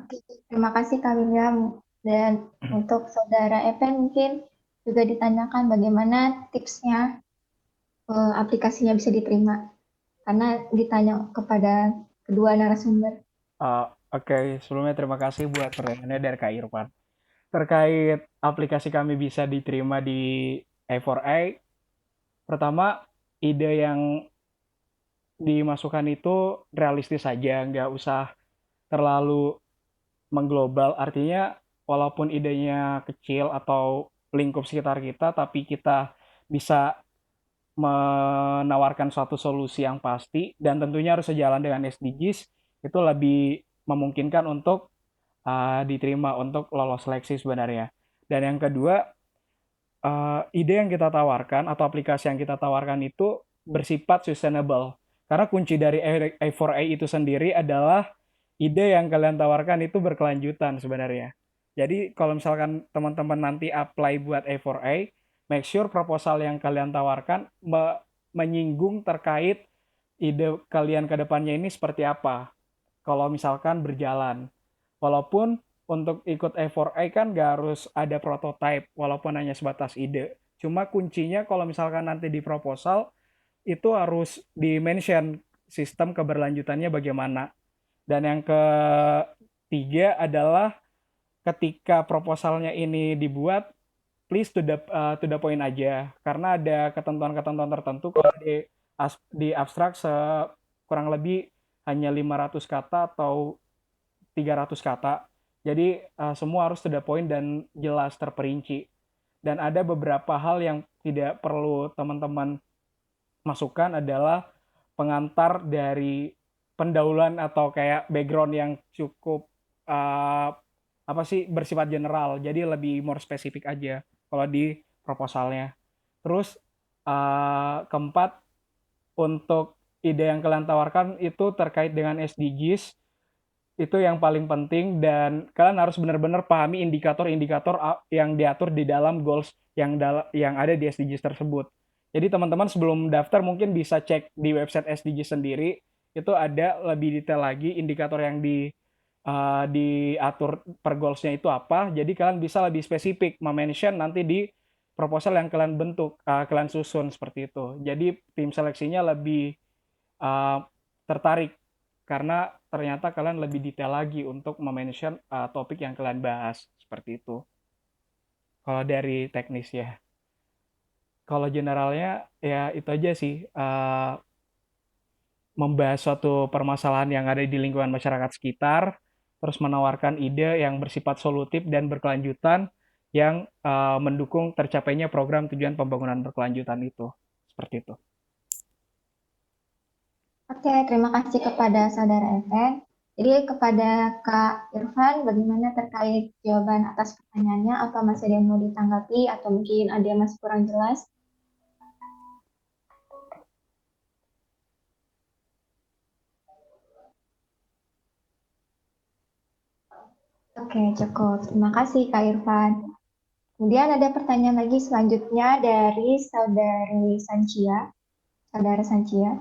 Oke, terima kasih Kak William. Dan untuk Saudara Evan mungkin juga ditanyakan bagaimana tipsnya aplikasinya bisa diterima. Karena ditanya kepada kedua narasumber. Oke, sebelumnya terima kasih buat pertanyaannya dari Kak Irfan. Terkait aplikasi kami bisa diterima di A4A, pertama, ide yang dimasukkan itu realistis saja, nggak usah terlalu mengglobal. Artinya, walaupun idenya kecil atau lingkup sekitar kita, tapi kita bisa menawarkan suatu solusi yang pasti, dan tentunya harus sejalan dengan SDGs, itu lebih memungkinkan untuk diterima, untuk lolos seleksi sebenarnya. Dan yang kedua, ide yang kita tawarkan atau aplikasi yang kita tawarkan itu bersifat sustainable. Karena kunci dari A4A itu sendiri adalah ide yang kalian tawarkan itu berkelanjutan sebenarnya. Jadi kalau misalkan teman-teman nanti apply buat A4A, make sure proposal yang kalian tawarkan menyinggung terkait ide kalian ke depannya ini seperti apa. Kalau misalkan berjalan. Walaupun untuk ikut A4A kan nggak harus ada prototype, walaupun hanya sebatas ide. Cuma kuncinya kalau misalkan nanti di proposal itu harus di-mention sistem keberlanjutannya bagaimana. Dan yang ketiga adalah ketika proposalnya ini dibuat, please to the point aja. Karena ada ketentuan-ketentuan tertentu kalau di abstrak kurang lebih hanya 500 kata atau 300 kata. Jadi semua harus to the point dan jelas terperinci. Dan ada beberapa hal yang tidak perlu teman-teman masukkan adalah pengantar dari pendahuluan atau kayak background yang cukup uh, apa sih bersifat general. Jadi lebih more spesifik aja kalau di proposalnya. Terus keempat, untuk ide yang kalian tawarkan itu terkait dengan SDGs, itu yang paling penting dan kalian harus benar-benar pahami indikator-indikator yang diatur di dalam goals yang ada di SDGs tersebut. Jadi teman-teman sebelum daftar mungkin bisa cek di website SDGs sendiri, itu ada lebih detail lagi indikator yang diatur per goals-nya itu apa. Jadi kalian bisa lebih spesifik mention nanti di proposal yang kalian bentuk, kalian susun seperti itu. Jadi tim seleksinya lebih tertarik karena ternyata kalian lebih detail lagi untuk mention topik yang kalian bahas seperti itu. Kalau dari teknis ya. Kalau generalnya ya itu aja sih, membahas suatu permasalahan yang ada di lingkungan masyarakat sekitar, terus menawarkan ide yang bersifat solutif dan berkelanjutan yang mendukung tercapainya program tujuan pembangunan berkelanjutan itu. Seperti itu. Oke, terima kasih kepada Saudara Evan. Jadi kepada Kak Irfan, bagaimana terkait jawaban atas pertanyaannya? Apa masih ada yang mau ditanggapi atau mungkin ada yang masih kurang jelas? Oke, cukup. Terima kasih Kak Irfan. Kemudian ada pertanyaan lagi selanjutnya dari Saudara Sancia,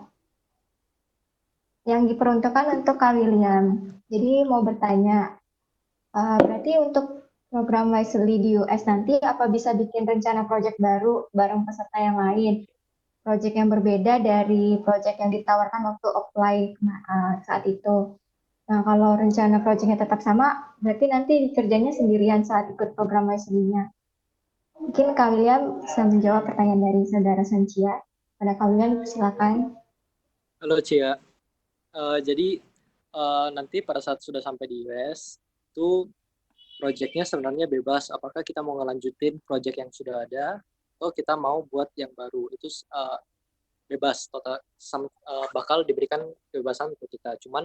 yang diperuntukkan untuk Kak William. Jadi mau bertanya, berarti untuk program Wisely di US nanti apa bisa bikin rencana proyek baru bareng peserta yang lain? Proyek yang berbeda dari proyek yang ditawarkan waktu apply saat itu. Nah, kalau rencana proyeknya tetap sama, berarti nanti kerjanya sendirian saat ikut program Wisely-nya. Mungkin Kak William bisa menjawab pertanyaan dari Saudara Sancia. Pada Kak William, silakan. Halo Cia. Jadi nanti pada saat sudah sampai di US itu proyeknya sebenarnya bebas. Apakah kita mau ngelanjutin proyek yang sudah ada atau kita mau buat yang baru? Itu bebas total, bakal diberikan kebebasan untuk kita. Cuman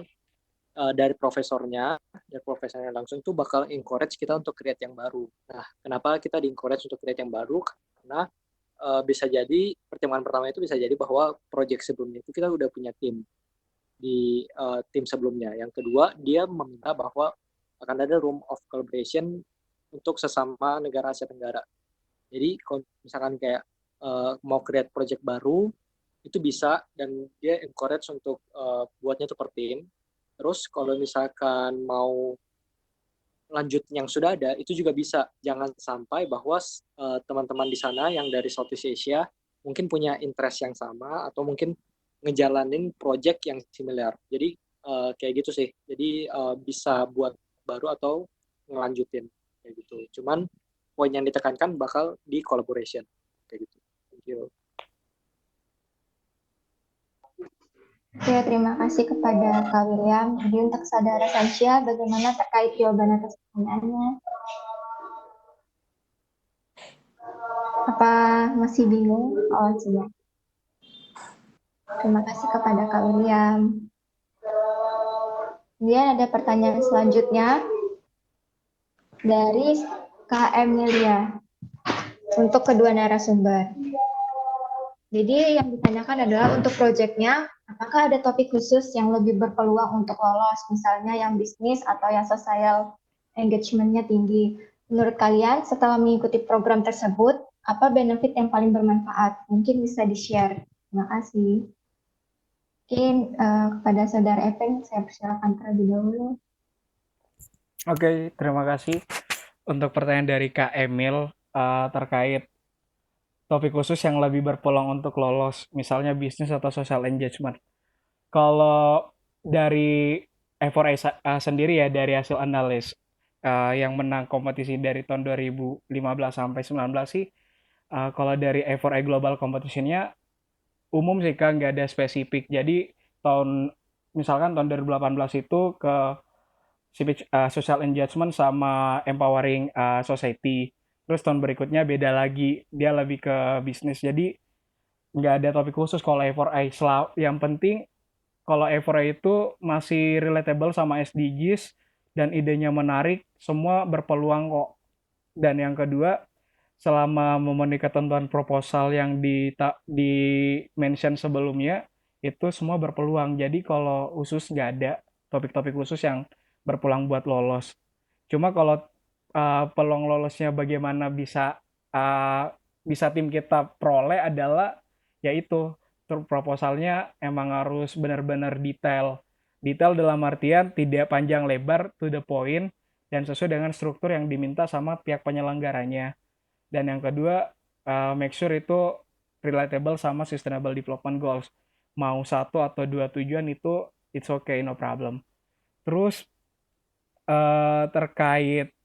dari profesornya langsung itu bakal encourage kita untuk create yang baru. Nah, kenapa kita di encourage untuk create yang baru? Karena bisa jadi pertimbangan pertama itu bisa jadi bahwa project sebelumnya itu kita udah punya tim di tim sebelumnya. Yang kedua, dia meminta bahwa akan ada room of collaboration untuk sesama negara Asia Tenggara. Jadi kalau misalkan kayak mau create project baru, itu bisa dan dia encourage untuk buatnya itu per tim. Terus kalau misalkan mau lanjut yang sudah ada, itu juga bisa. Jangan sampai bahwa teman-teman di sana yang dari Southeast Asia mungkin punya interest yang sama atau mungkin ngejalanin project yang similar. Jadi kayak gitu sih. Jadi bisa buat baru atau ngelanjutin kayak gitu. Cuman poin yang ditekankan bakal di collaboration kayak gitu. Thank you. Oke, terima kasih kepada Kak William. Jadi untuk Saudara Sancia, bagaimana terkait jawaban atas pertanyaannya? Apa masih bingung? Oh, tidak. Terima kasih kepada Kak William. Kemudian ada pertanyaan selanjutnya dari Kak Emilia untuk kedua narasumber. Jadi yang ditanyakan adalah untuk proyeknya, apakah ada topik khusus yang lebih berpeluang untuk lolos, misalnya yang bisnis atau yang social engagement-nya tinggi. Menurut kalian, setelah mengikuti program tersebut, apa benefit yang paling bermanfaat? Mungkin bisa di-share. Terima kasih. Mungkin kepada Saudara Evan, saya persilakan terlebih dahulu. Oke, terima kasih untuk pertanyaan dari Kak Emil terkait topik khusus yang lebih berpeluang untuk lolos, misalnya bisnis atau social engagement. Kalau dari E4A sendiri ya, dari hasil analis yang menang kompetisi dari tahun 2015 sampai 19 sih, kalau dari E4A Global Competition-nya umum sih Kak, nggak ada spesifik. Jadi misalkan tahun 2018 itu ke social engagement sama empowering society. Terus tahun berikutnya beda lagi, dia lebih ke bisnis. Jadi nggak ada topik khusus kalau A4A. Yang penting kalau A4A itu masih relatable sama SDGs dan idenya menarik, semua berpeluang kok. Dan yang kedua, selama memenuhi ketentuan proposal yang di mention sebelumnya, itu semua berpeluang. Jadi kalau khusus nggak ada topik-topik khusus yang berpeluang buat lolos. Cuma kalau peluang lolosnya bagaimana bisa tim kita peroleh adalah yaitu proposalnya emang harus benar-benar detail. Detail dalam artian tidak panjang lebar, to the point, dan sesuai dengan struktur yang diminta sama pihak penyelenggaranya. Dan yang kedua, make sure itu relatable sama Sustainable Development Goals. Mau satu atau dua tujuan itu it's okay, no problem. Terus terkait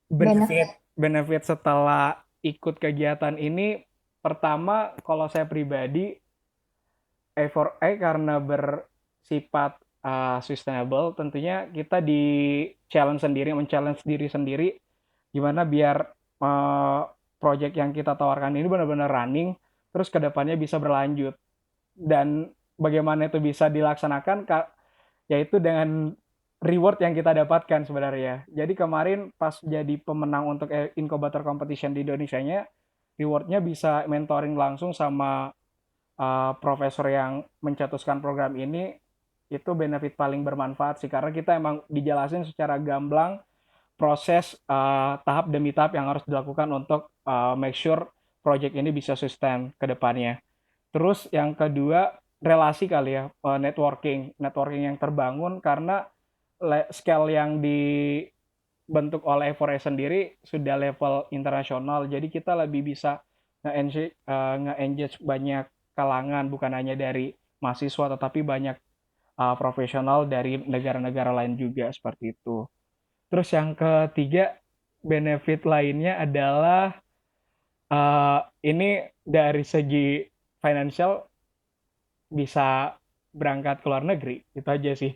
benefit benefit setelah ikut kegiatan ini, pertama kalau saya pribadi A4A karena bersifat sustainable, tentunya kita men-challenge diri sendiri gimana biar project yang kita tawarkan ini benar-benar running, terus kedepannya bisa berlanjut. Dan bagaimana itu bisa dilaksanakan, yaitu dengan reward yang kita dapatkan sebenarnya. Jadi kemarin pas jadi pemenang untuk incubator competition di Indonesianya, rewardnya bisa mentoring langsung sama profesor yang mencetuskan program ini. Itu benefit paling bermanfaat sih, karena kita emang dijelasin secara gamblang proses tahap demi tahap yang harus dilakukan untuk make sure project ini bisa sustain ke depannya. Terus yang kedua, relasi kali ya, networking yang terbangun karena scale yang dibentuk oleh Evore sendiri sudah level internasional, jadi kita lebih bisa nge-engage banyak kalangan, bukan hanya dari mahasiswa tetapi banyak profesional dari negara-negara lain juga, seperti itu. Terus yang ketiga, benefit lainnya adalah ini dari segi financial bisa berangkat ke luar negeri, itu aja sih.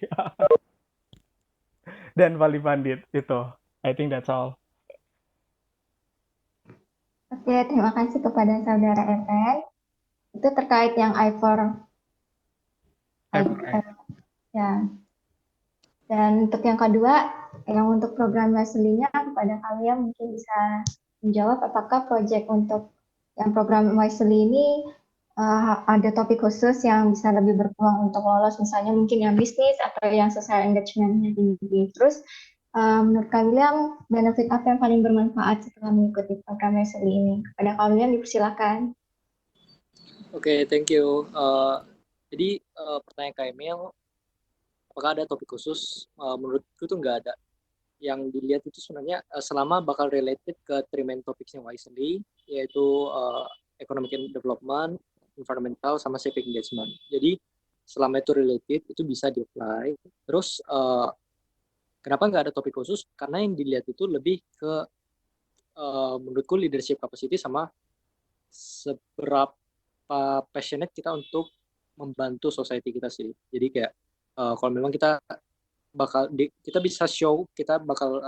Dan Bali Pandit itu, I think that's all. Oke, terima kasih kepada saudara Evan. Itu terkait yang ya. Dan untuk yang kedua, yang untuk program Wesley-nya kepada kalian mungkin bisa menjawab apakah proyek untuk yang program Wesley ini ada topik khusus yang bisa lebih berpeluang untuk lolos, misalnya mungkin yang bisnis atau yang social engagement-nya tinggi. Terus menurut kalian benefit apa yang paling bermanfaat setelah mengikuti program Wesley ini? Kepada kalian dipersilakan. Oke, thank you. Jadi pertanyaan Kak Emil, apakah ada topik khusus? Menurutku tuh nggak ada. Yang dilihat itu sebenarnya selama bakal related ke three main topicsnya Wisely, yaitu economic development, environmental, sama civic engagement. Jadi selama itu related, itu bisa di-apply. Terus kenapa nggak ada topik khusus? Karena yang dilihat itu lebih ke menurutku leadership capacity sama seberapa passionate kita untuk membantu society kita sih. Jadi kayak kalau memang kita bisa show kita bakal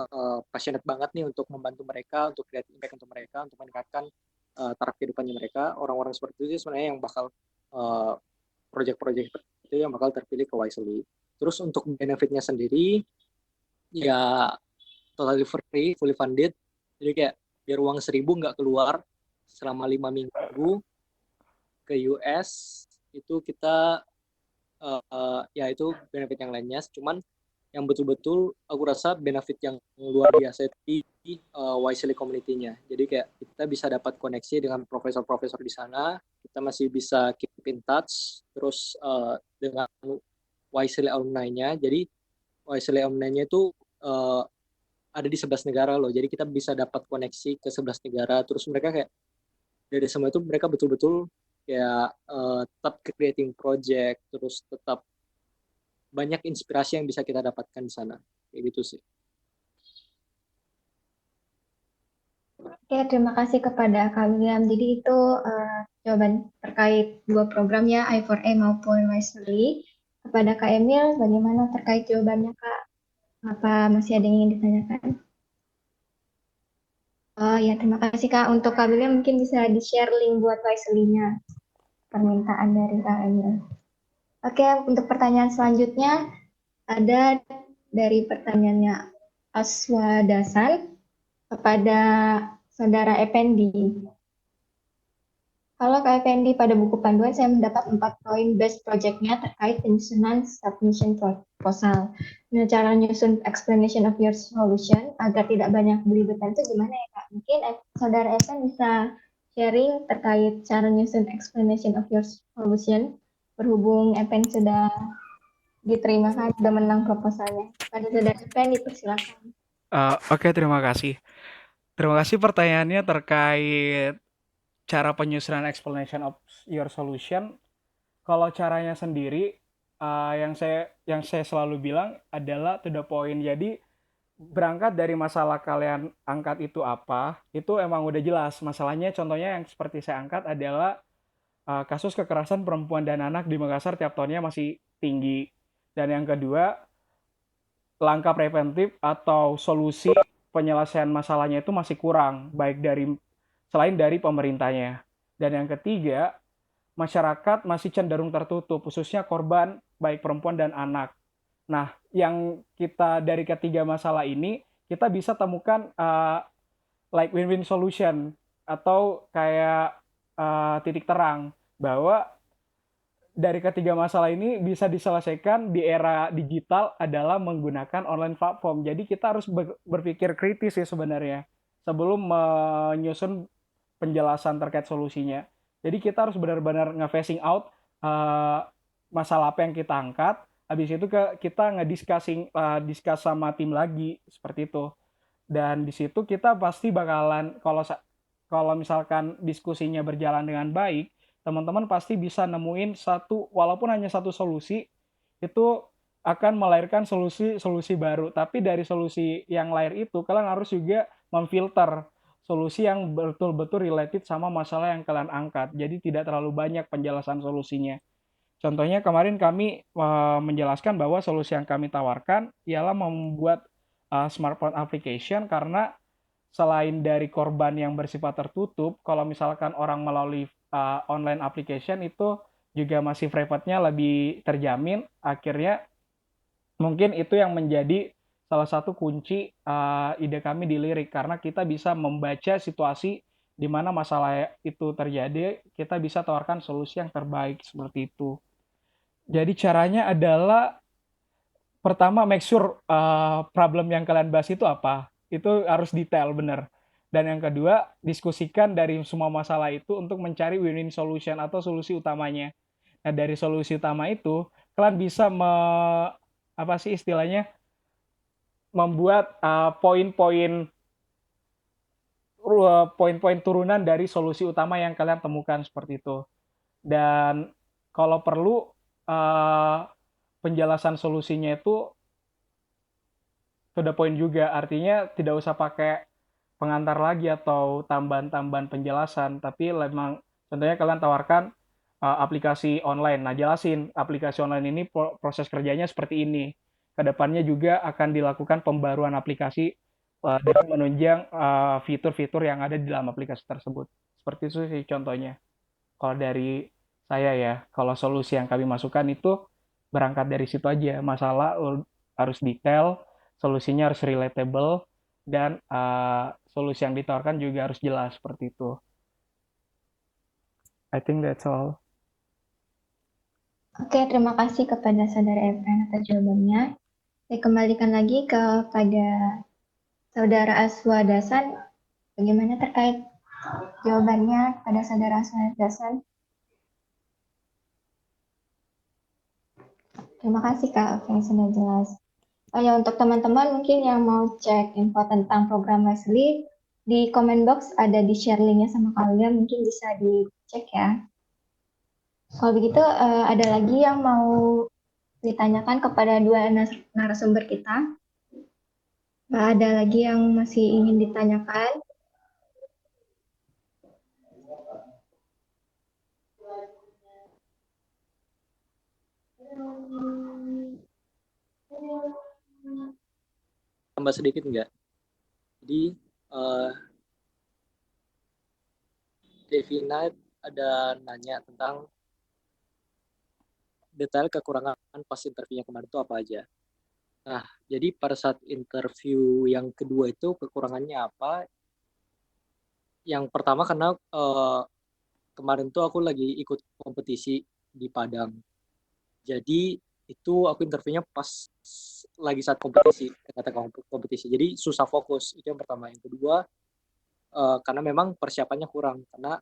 passionate banget nih untuk membantu mereka, untuk create impact untuk mereka, untuk meningkatkan taraf kehidupannya mereka, orang-orang seperti itu sebenarnya yang bakal project-project itu yang bakal terpilih ke Wisely. Terus untuk benefitnya sendiri ya totally free, fully funded. Jadi kayak biar uang 1.000 nggak keluar selama 5 minggu ke US, itu kita ya itu benefit yang lainnya. Cuman yang betul-betul aku rasa benefit yang luar biasa di Wisely community-nya. Jadi kayak kita bisa dapat koneksi dengan profesor-profesor di sana, kita masih bisa keep in touch, terus dengan Wisely alumni-nya. Jadi Wisely alumni-nya itu ada di 11 negara loh. Jadi kita bisa dapat koneksi ke 11 negara. Terus mereka kayak dari semua itu mereka betul-betul kayak tetap creating project, terus tetap banyak inspirasi yang bisa kita dapatkan di sana. Kayak gitu sih. Oke, terima kasih kepada Kak William. Jadi itu jawaban terkait dua programnya, I4A maupun Wisely. Kepada Kak Emil, bagaimana terkait jawabannya, Kak? Apa masih ada yang ingin ditanyakan? Oh ya, terima kasih Kak. Untuk Kak William mungkin bisa di-share link buat Wisely-nya, permintaan dari Kak Emil. Oke, untuk pertanyaan selanjutnya ada dari pertanyaannya Aswadasan kepada Saudara Effendi. Halo Kak Effendi, pada buku panduan saya mendapat 4 poin best project-nya terkait penyusunan submission proposal. Nah, cara nyusun explanation of your solution agar tidak banyak belibet itu gimana ya Kak? Mungkin Saudara Esen bisa sharing terkait cara nyusun explanation of your solution berhubung Epen sudah diterima kan, sudah menang proposalnya. Pada Saudara Effendi, persilakan. Oke, terima kasih. Terima kasih pertanyaannya terkait cara penyusunan explanation of your solution. Kalau caranya sendiri, yang saya selalu bilang adalah to the point. Jadi berangkat dari masalah kalian angkat itu apa, itu emang udah jelas. Masalahnya contohnya yang seperti saya angkat adalah kasus kekerasan perempuan dan anak di Makassar tiap tahunnya masih tinggi. Dan yang kedua, langkah preventif atau solusi penyelesaian masalahnya itu masih kurang, baik selain dari pemerintahnya. Dan yang ketiga, masyarakat masih cenderung tertutup, khususnya korban baik perempuan dan anak. Nah, yang kita dari ketiga masalah ini, kita bisa temukan like win-win solution atau kayak titik terang bahwa dari ketiga masalah ini bisa diselesaikan di era digital adalah menggunakan online platform. Jadi kita harus berpikir kritis ya sebenarnya sebelum menyusun penjelasan terkait solusinya. Jadi kita harus benar-benar nge-phasing out masalah apa yang kita angkat. Habis itu kita discuss sama tim lagi seperti itu. Dan di situ kita pasti bakalan kalau misalkan diskusinya berjalan dengan baik, teman-teman pasti bisa nemuin walaupun hanya satu solusi, itu akan melahirkan solusi baru. Tapi dari solusi yang lahir itu, kalian harus juga memfilter solusi yang betul-betul related sama masalah yang kalian angkat. Jadi tidak terlalu banyak penjelasan solusinya. Contohnya kemarin kami menjelaskan bahwa solusi yang kami tawarkan ialah membuat smartphone application karena selain dari korban yang bersifat tertutup, kalau misalkan orang melalui online application itu juga masih privatnya lebih terjamin. Akhirnya mungkin itu yang menjadi salah satu kunci ide kami di Lirik karena kita bisa membaca situasi di mana masalah itu terjadi, kita bisa tawarkan solusi yang terbaik seperti itu. Jadi caranya adalah pertama make sure problem yang kalian bahas itu apa. Itu harus detail benar. Dan yang kedua, diskusikan dari semua masalah itu untuk mencari win-win solution atau solusi utamanya. Nah, dari solusi utama itu, kalian bisa apa sih istilahnya? Membuat poin-poin turunan dari solusi utama yang kalian temukan seperti itu. Dan kalau perlu penjelasan solusinya itu to the point juga, artinya tidak usah pakai pengantar lagi atau tambahan-tambahan penjelasan, tapi memang contohnya kalian tawarkan aplikasi online. Nah, jelasin aplikasi online ini proses kerjanya seperti ini. Kedepannya juga akan dilakukan pembaruan aplikasi dengan menunjang fitur-fitur yang ada di dalam aplikasi tersebut. Seperti itu sih contohnya. Kalau dari saya ya, kalau solusi yang kami masukkan itu berangkat dari situ aja. Masalah harus detail, solusinya harus relatable, dan solusi yang ditawarkan juga harus jelas seperti itu. I think that's all. Oke, terima kasih kepada Saudara Efren atas jawabannya. Saya kembalikan lagi kepada Saudara Aswadasan. Bagaimana terkait jawabannya pada Saudara Aswadasan? Terima kasih Kak, oke sudah jelas. Oh ya, untuk teman-teman mungkin yang mau cek info tentang program Wesley, Di comment box ada di share linknya sama kalian, mungkin bisa dicek ya. Kalau begitu ada lagi yang mau ditanyakan kepada dua narasumber kita? Ada lagi yang masih ingin ditanyakan? Tambah sedikit nggak? Jadi Devina ada nanya tentang detail kekurangan pas interviewnya kemarin itu apa aja. Nah, jadi pada saat interview yang kedua itu kekurangannya apa? Yang pertama karena kemarin tuh aku lagi ikut kompetisi di Padang. Jadi itu aku interviewnya pas lagi saat kompetisi, kata kompetisi. Jadi susah fokus. Itu yang pertama. Yang kedua, karena memang persiapannya kurang. Karena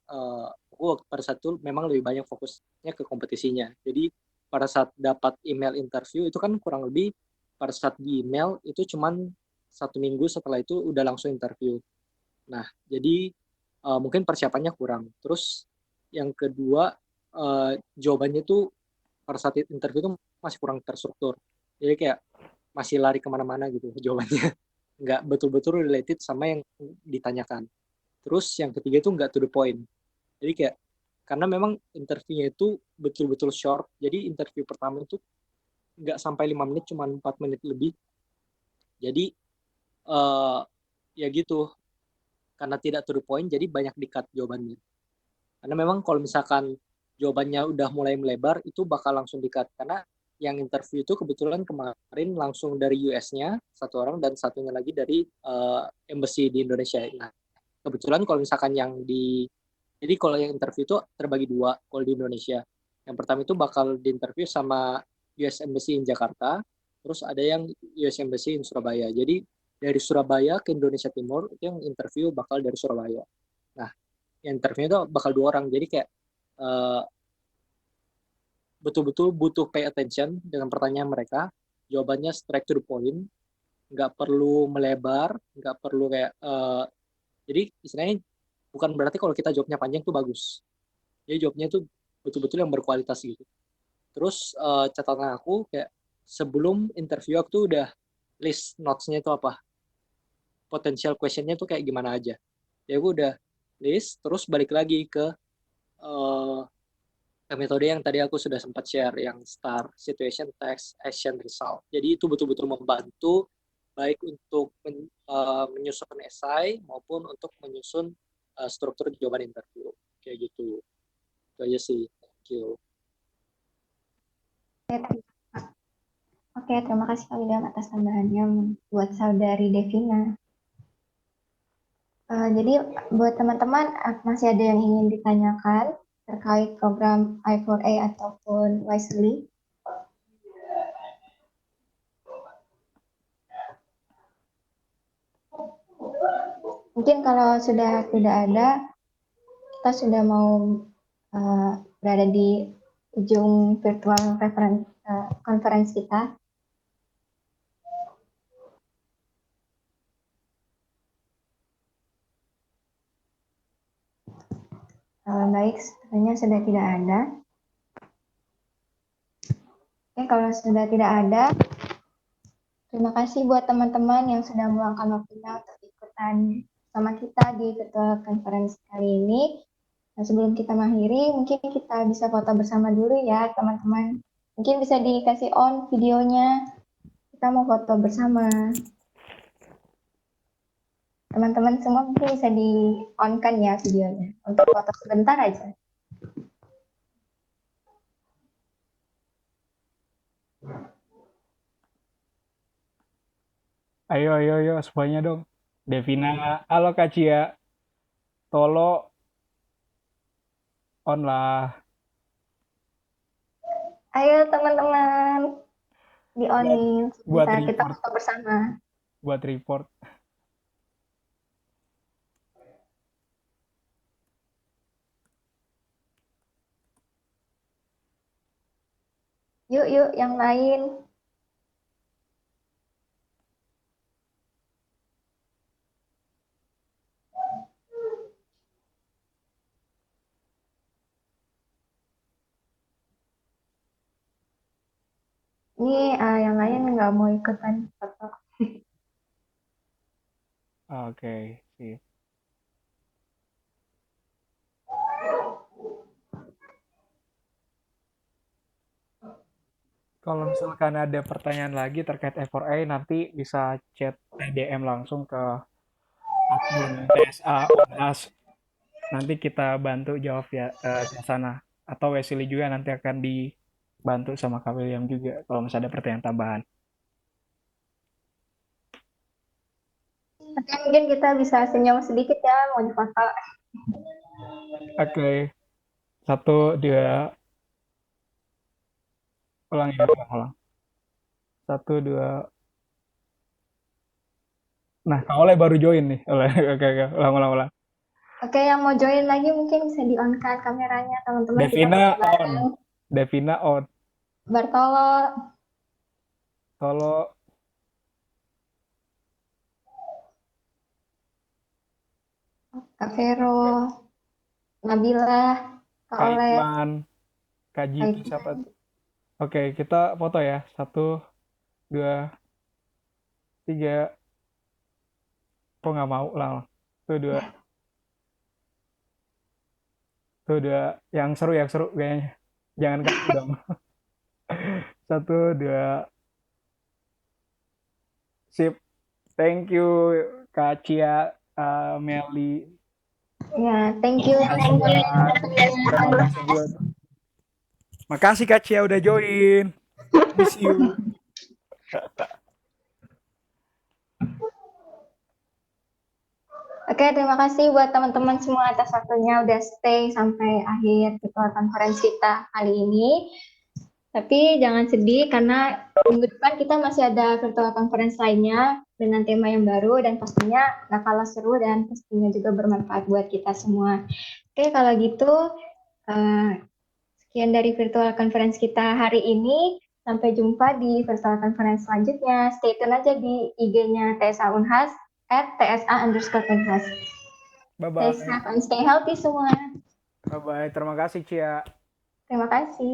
aku pada saat itu memang lebih banyak fokusnya ke kompetisinya. Jadi pada saat dapat email interview itu kan kurang lebih pada saat di email itu cuman 1 minggu setelah itu udah langsung interview. Nah, jadi mungkin persiapannya kurang. Terus yang kedua, jawabannya itu pada saat interview itu masih kurang terstruktur. Jadi kayak masih lari kemana-mana gitu jawabannya. Nggak betul-betul related sama yang ditanyakan. Terus yang ketiga itu nggak to the point. Jadi kayak karena memang interviewnya itu betul-betul short. Jadi interview pertama itu nggak sampai 5 menit, cuma 4 menit lebih. Jadi ya gitu. Karena tidak to the point, jadi banyak di-cut jawabannya. Karena memang kalau misalkan jawabannya udah mulai melebar, itu bakal langsung di-cut. Karena yang interview itu kebetulan kemarin langsung dari US-nya, satu orang, dan satunya lagi dari embassy di Indonesia. Nah, kebetulan kalau misalkan jadi kalau yang interview itu terbagi dua kalau di Indonesia. Yang pertama itu bakal diinterview sama US Embassy in Jakarta, terus ada yang US Embassy in Surabaya. Jadi dari Surabaya ke Indonesia Timur itu yang interview bakal dari Surabaya. Nah, yang interview itu bakal 2 orang. Jadi kayak uh, betul-betul butuh pay attention dengan pertanyaan mereka. Jawabannya straight to the point, nggak perlu melebar, nggak perlu kayak jadi istilahnya bukan berarti kalau kita jawabnya panjang tuh bagus. Jadi jawabnya tuh betul-betul yang berkualitas gitu. Terus catatan aku kayak sebelum interview aku tuh udah list notes-nya itu apa, potential question-nya tuh kayak gimana aja. Ya aku udah list, terus balik lagi uh, ke metode yang tadi aku sudah sempat share, yang STAR, Situation, Text, Action, Result. Jadi itu betul-betul membantu baik untuk menyusun esai maupun untuk menyusun struktur jawaban interview. Kayak gitu. Itu aja sih. Thank you. Oke, terima kasih Kak William atas tambahannya buat saudari Devina. Jadi buat teman-teman masih ada yang ingin ditanyakan terkait program I4A ataupun Wisely? Mungkin kalau sudah tidak ada, kita sudah mau berada di ujung virtual conference kita. Baik, sepertinya sudah tidak ada. Oke, kalau sudah tidak ada, terima kasih buat teman-teman yang sudah meluangkan waktunya untuk ikutan sama kita di virtual conference kali ini. Nah, sebelum kita mengakhiri, mungkin kita bisa foto bersama dulu ya, teman-teman. Mungkin bisa dikasih on videonya. Kita mau foto bersama. Teman-teman semua mungkin bisa di-on-kan ya videonya. Untuk foto sebentar aja. Ayo, ayo, ayo, semuanya dong. Devina, halo Kak Cia. Tolo, on lah. Ayo teman-teman, di-on-in. Buat Bisa kita report, foto bersama. buat report. Yuk, yuk, yang lain. Ini yang lain nggak mau ikutan foto. Oke, sip. Kalau misalkan ada pertanyaan lagi terkait F4A, nanti bisa chat DM langsung ke akun TSA Unhas. Nanti kita bantu jawab ya di sana. Atau Wesley juga nanti akan dibantu sama Kak William juga kalau misalnya ada pertanyaan tambahan. Oke, mungkin kita bisa senyum sedikit ya, mau difoto. Oke, satu, dua, ulang ya, ulang. Satu, dua. Nah, Kak Oleh baru join nih. Oleh, oke, ulang. Oke, yang mau join lagi mungkin bisa di-on-kan kameranya, teman-teman kita Devina foto on. bareng. Devina on. Bartolo, Kalau Kak Vero, Nabila, Kak Kak Oleh, Ikman, Kak Kak Jitu siapa tuh? Oke, kita foto ya. Satu, dua, tiga. Kok nggak mau? Ulang. Satu, dua. Satu, dua. Yang seru kayaknya. Jangan kaku dong. Satu, dua. Sip. Thank you, Kak Cia, Meli. Ya, thank you teman-teman yang Terima pertanyaan. kasih juga. Makasih Kak Cia udah join. Miss you. Oke, terima kasih buat teman-teman semua atas waktunya udah stay sampai akhir virtual conference kita kali ini. Tapi jangan sedih karena minggu depan kita masih ada virtual conference lainnya dengan tema yang baru dan pastinya gak kalah seru dan pastinya juga bermanfaat buat kita semua. Oke, kalau gitu sekian dari virtual conference kita hari ini. Sampai jumpa di virtual conference selanjutnya. Stay tune aja di IG-nya TSA Unhas @tsa_unhas. Stay Bye-bye. safe and stay healthy semua. Bye-bye. Terima kasih Cia. Terima kasih.